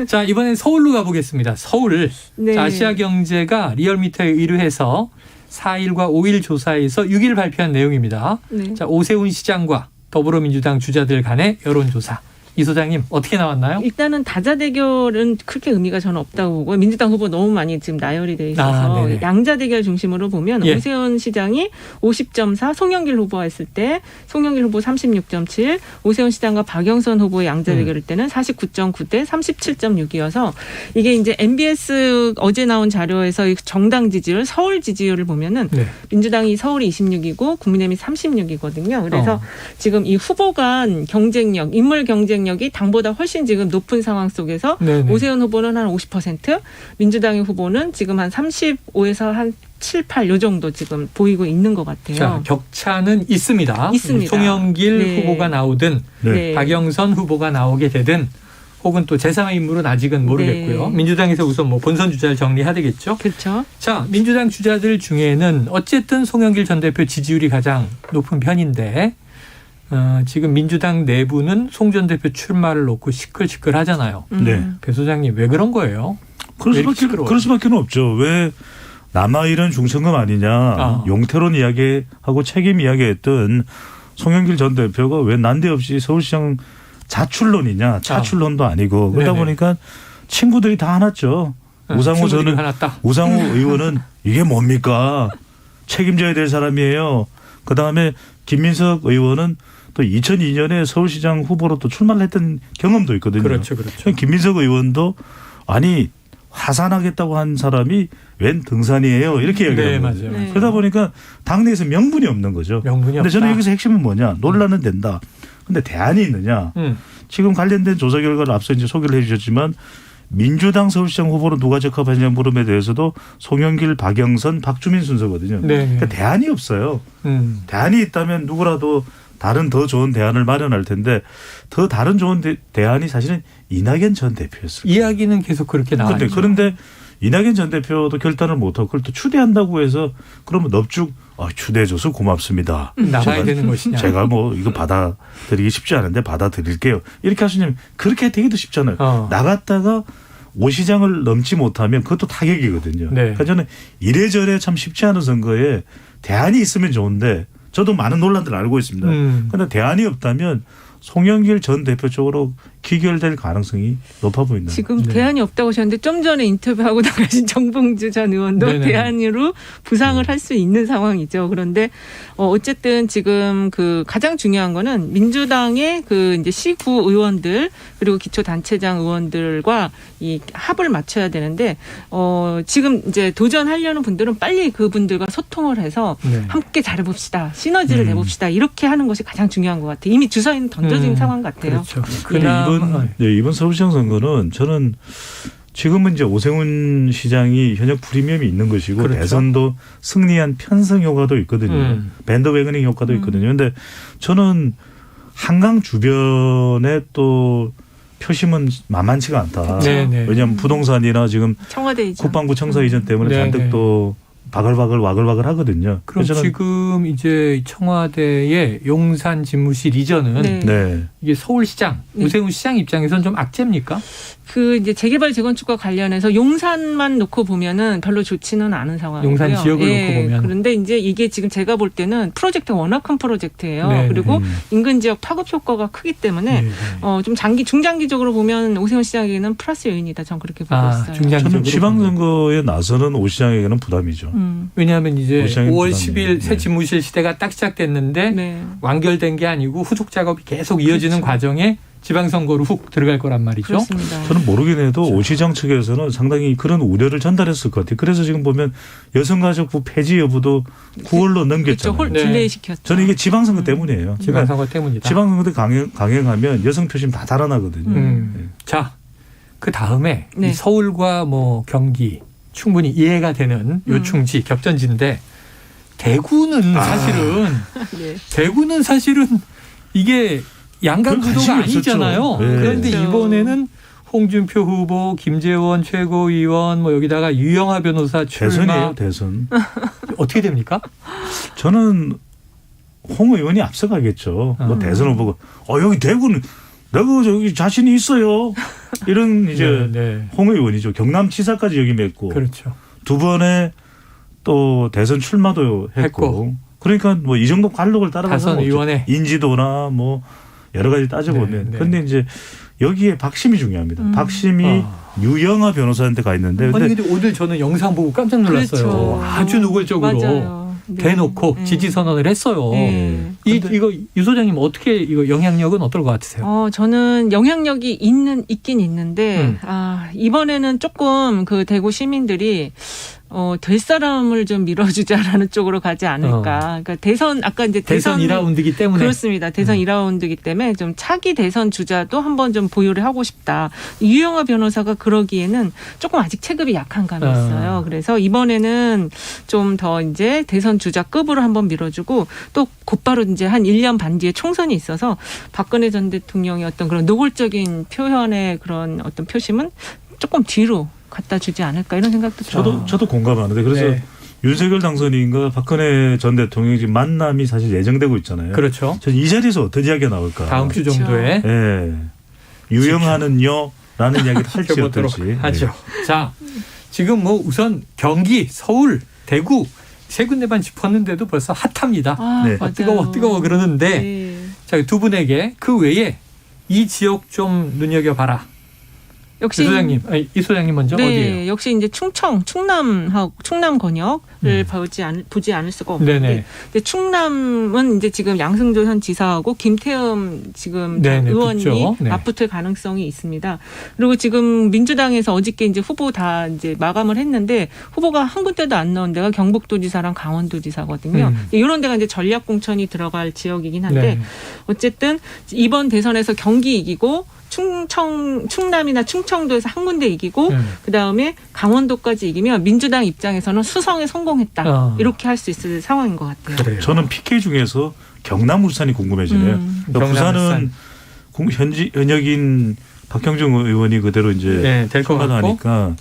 자, 이번엔 서울로 가보겠습니다. 서울. 자, 아시아경제가 리얼미터에 의뢰해서 4일과 5일 조사에서 6일 발표한 내용입니다. 자, 오세훈 시장과 더불어민주당 주자들 간의 여론조사. 이 소장님, 어떻게 나왔나요? 일단은 다자 대결은 크게 의미가 저는 없다고 보고, 민주당 후보 너무 많이 지금 나열이 돼 있어서 양자 대결 중심으로 보면 오세훈 시장이 50.4, 송영길 후보가 했을 때 송영길 후보 36.7, 오세훈 시장과 박영선 후보의 양자 대결일 때는 49.9대 37.6이어서 이게 이제 MBS 어제 나온 자료에서 정당 지지율, 서울 지지율을 보면은 민주당이 서울이 26이고 국민의힘이 36이거든요. 그래서 지금 이 후보 간 경쟁력, 인물 경쟁력 이 당보다 훨씬 지금 높은 상황 속에서 오세훈 후보는 한 50%, 민주당의 후보는 지금 한 35에서 한 7, 8 요 정도 지금 보이고 있는 것 같아요. 자, 격차는 있습니다. 송영길 후보가 나오든 박영선 후보가 나오게 되든 혹은 또 제3의 인물은 아직은 모르겠고요. 민주당에서 우선 뭐 본선 주자를 정리해야 되겠죠. 그렇죠. 자, 민주당 주자들 중에는 어쨌든 송영길 전 대표 지지율이 가장 높은 편인데, 지금 민주당 내부는 송 전 대표 출마를 놓고 시끌시끌하잖아요. 배 소장님, 왜 그런 거예요? 그럴 수밖에 없죠. 왜 남아일은 중천금 아니냐, 용태론 이야기하고 책임 이야기했던 송영길 전 대표가 왜 난데없이 서울시장 자출론이냐, 차출론도 아니고 그러다 보니까 친구들이 다 화났죠. 우상호 의원은 이게 뭡니까? 책임져야 될 사람이에요. 그다음에 김민석 의원은 또 2002년에 서울시장 후보로 또 출마를 했던 경험도 있거든요. 그렇죠. 김민석 의원도 아니 화산하겠다고 한 사람이 웬 등산이에요, 이렇게 얘기해요. 맞아요. 그러다 보니까 당내에서 명분이 없는 거죠. 근데 저는 여기서 핵심은 뭐냐? 논란은 된다. 근데 대안이 있느냐? 지금 관련된 조사 결과를 앞서 이제 소개를 해주셨지만 민주당 서울시장 후보로 누가 적합하냐 물음에 대해서도 송영길, 박영선, 박주민 순서거든요. 그러니까 대안이 없어요. 대안이 있다면 누구라도 다른 더 좋은 대안을 마련할 텐데 더 다른 좋은 대안이 사실은 이낙연 전 대표였어요. 이야기는 계속 그렇게 나와요. 그런데 이낙연 전 대표도 결단을 못하고 그걸 또 추대한다고 해서 그러면 넙죽 추대해줘서 고맙습니다. 나가야 되는 것이냐. 제가 뭐 이거 받아들이기 쉽지 않은데 받아들일게요. 이렇게 하시면 그렇게 되기도 쉽잖아요. 나갔다가 5시장을 넘지 못하면 그것도 타격이거든요. 네. 그러니까 저는 이래저래 참 쉽지 않은 선거에 대안이 있으면 좋은데 저도 많은 논란들을 알고 있습니다. 그런데 대안이 없다면 송영길 전 대표 쪽으로 귀결될 가능성이 높아 보인다. 지금 대안이 없다고 하셨는데 좀 전에 인터뷰하고 나가신 정봉주 전 의원도 대안으로 부상을 할 수 있는 상황이죠. 그런데 어쨌든 지금 그 가장 중요한 거는 민주당의 그 이제 시구 의원들 그리고 기초단체장 의원들과 이 합을 맞춰야 되는데 지금 이제 도전하려는 분들은 빨리 그분들과 소통을 해서 함께 잘해봅시다. 시너지를 내봅시다. 이렇게 하는 것이 가장 중요한 것 같아요. 이미 주사위는 던져진 상황 같아요. 그렇죠. 이번 서울시장 선거는 저는 지금은 이제 오세훈 시장이 현역 프리미엄이 있는 것이고 그렇죠. 대선도 승리한 편성 효과도 있거든요. 밴드웨거닝 효과도 있거든요. 그런데 저는 한강 주변에 또 표심은 만만치가 않다. 왜냐하면 부동산이나 지금 국방부 청사 이전 때문에 잔뜩 또 바글바글 와글와글 하거든요. 그럼 지금 이제 청와대의 용산 집무실 이전은 이게 서울시장, 오세훈 시장 입장에서는 좀 악재입니까? 그 이제 재개발 재건축과 관련해서 용산만 놓고 보면은 별로 좋지는 않은 상황이고요. 용산 지역을 놓고 보면. 그런데 이제 이게 지금 제가 볼 때는 프로젝트가 워낙 큰 프로젝트예요. 그리고 인근 지역 파급 효과가 크기 때문에 좀 중장기적으로 보면 오세훈 시장에게는 플러스 요인이다. 전 그렇게 보고 있어요. 저는 지방선거에 나서는 오 시장에게는 부담이죠. 왜냐하면 이제 5월 부담이에요. 10일 새 집무실 시대가 딱 시작됐는데 완결된 게 아니고 후속 작업이 계속 이어지는 과정에 지방선거로 훅 들어갈 거란 말이죠. 그렇습니다. 저는 모르긴 해도 오 시장 측에서는 상당히 그런 우려를 전달했을 것 같아요. 그래서 지금 보면 여성가족부 폐지 여부도 9월로 넘겼잖아요. 그렇죠. 딜레이 시켰죠. 저는 이게 지방선거 때문이에요. 지방선거 때문이다. 지방선거 때 강행하면 여성 표심 다 달아나거든요. 자, 그 다음에 이 서울과 뭐 경기 충분히 이해가 되는 요충지 격전지인데 대구는 사실은 이게 양강 구도가 아니잖아요. 그런데 이번에는 홍준표 후보, 김재원 최고위원, 뭐 여기다가 유영하 변호사 출마. 대선이에요, 대선. 어떻게 됩니까? 저는 홍 의원이 앞서가겠죠. 뭐 대선 후보가 여기 대구는 내가 저기 자신이 있어요. 이런 이제 홍 의원이죠. 경남지사까지 역임했고. 그렇죠. 두 번의 또 대선 출마도 했고. 그러니까 뭐 이 정도 관록을 따라가서 다선 의원의 인지도나 뭐 여러 가지 따져보면. 그런데 이제 여기에 박심이 중요합니다. 박심이 유영하 변호사한테 가 있는데. 근데 오늘 저는 영상 보고 깜짝 놀랐어요. 그렇죠. 아주 노골적으로 대놓고 지지 선언을 했어요. 이거 유 소장님 어떻게 이거 영향력은 어떨 것 같으세요? 저는 영향력이 있긴 있는데 이번에는 조금 그 대구 시민들이 될 사람을 좀 밀어주자라는 쪽으로 가지 않을까. 그러니까 대선 아까 이제 대선 2라운드이기 때문에 그렇습니다. 대선 2라운드이기 때문에 좀 차기 대선 주자도 한번 좀 보유를 하고 싶다. 유영하 변호사가 그러기에는 조금 아직 체급이 약한 감이 있어요. 그래서 이번에는 좀 더 이제 대선 주자급으로 한번 밀어주고 또 곧바로 이제 한 1년 반 뒤에 총선이 있어서 박근혜 전 대통령의 어떤 그런 노골적인 표현의 그런 어떤 표심은 조금 뒤로 갖다 주지 않을까 이런 생각도 들어요. 저도 공감하는데 그래서 윤석열 당선인과 박근혜 전 대통령이 지금 만남이 사실 예정되고 있잖아요. 그렇죠. 전 이 자리에서 어떤 이야기가 나올까? 다음 주 정도에. 유영하는요? 라는 이야기를 할지 어떨지. 하죠. 자, 지금 뭐 우선 경기, 서울, 대구 세 군데만 짚었는데도 벌써 핫합니다. 뜨거워 그러는데 자, 두 분에게 그 외에 이 지역 좀 눈여겨봐라. 역시 이 소장님 먼저 어디예요? 역시 이제 충남 권역을 보지 않을 수가 없는데 충남은 이제 지금 양승조 현 지사하고 김태흠 지금 의원이 맞붙을 가능성이 있습니다. 그리고 지금 민주당에서 어저께 이제 후보 다 이제 마감을 했는데 후보가 한 군데도 안 나온 데가 경북도지사랑 강원도지사거든요. 이런 데가 이제 전략 공천이 들어갈 지역이긴 한데 어쨌든 이번 대선에서 경기 이기고 충남이나 충청도에서 한 군데 이기고 그다음에 강원도까지 이기면 민주당 입장에서는 수성에 성공했다. 이렇게 할 수 있을 상황인 것 같아요. 그래요. 저는 PK 중에서 경남 울산이 궁금해지네요. 부산은 현역인 박형중 의원이 그대로 이제 될 것 같고 하니까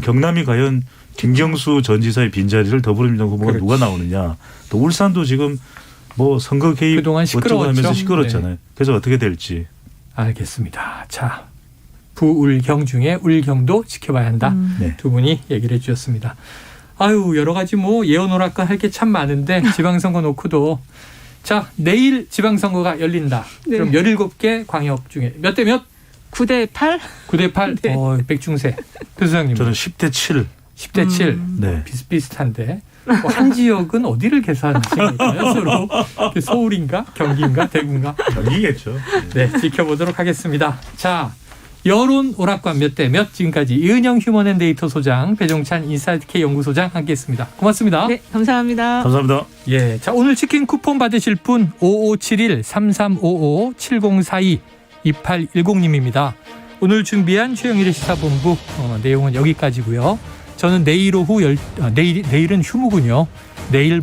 경남이 과연 김경수 전 지사의 빈자리를 더불어민주당 후보가 누가 나오느냐. 또 울산도 지금 뭐 선거 개입 그동안 하면서 시끄럽잖아요. 네. 그래서 어떻게 될지. 알겠습니다. 자, 부울경 중에 울경도 지켜봐야 한다. 네. 두 분이 얘기를 해주셨습니다. 아유, 여러 가지 뭐 예언 오락관 할 게 참 많은데 지방선거 놓고도 자, 내일 지방선거가 열린다. 네. 그럼 17개 광역 중에 몇 대 몇? 9대 8? 9대 8? 네. 백중세. 교수장님. 저는 10대 7. 10대 7. 네. 비슷비슷한데. 한 지역은 어디를 계산하신 걸까요? 서로 서울인가? 경기인가? 대구인가? 경기겠죠. 네, 지켜보도록 하겠습니다. 자, 여론 오락관 몇 대 몇. 지금까지 이은영 휴먼앤데이터 소장, 배종찬 인사이트K 연구소장 함께했습니다. 고맙습니다. 네, 감사합니다. 감사합니다. 예, 자, 오늘 치킨 쿠폰 받으실 분 5571-3355-7042-2810님입니다. 오늘 준비한 최영일의 시사본부 내용은 여기까지고요. 저는 내일은 휴무군요. 내일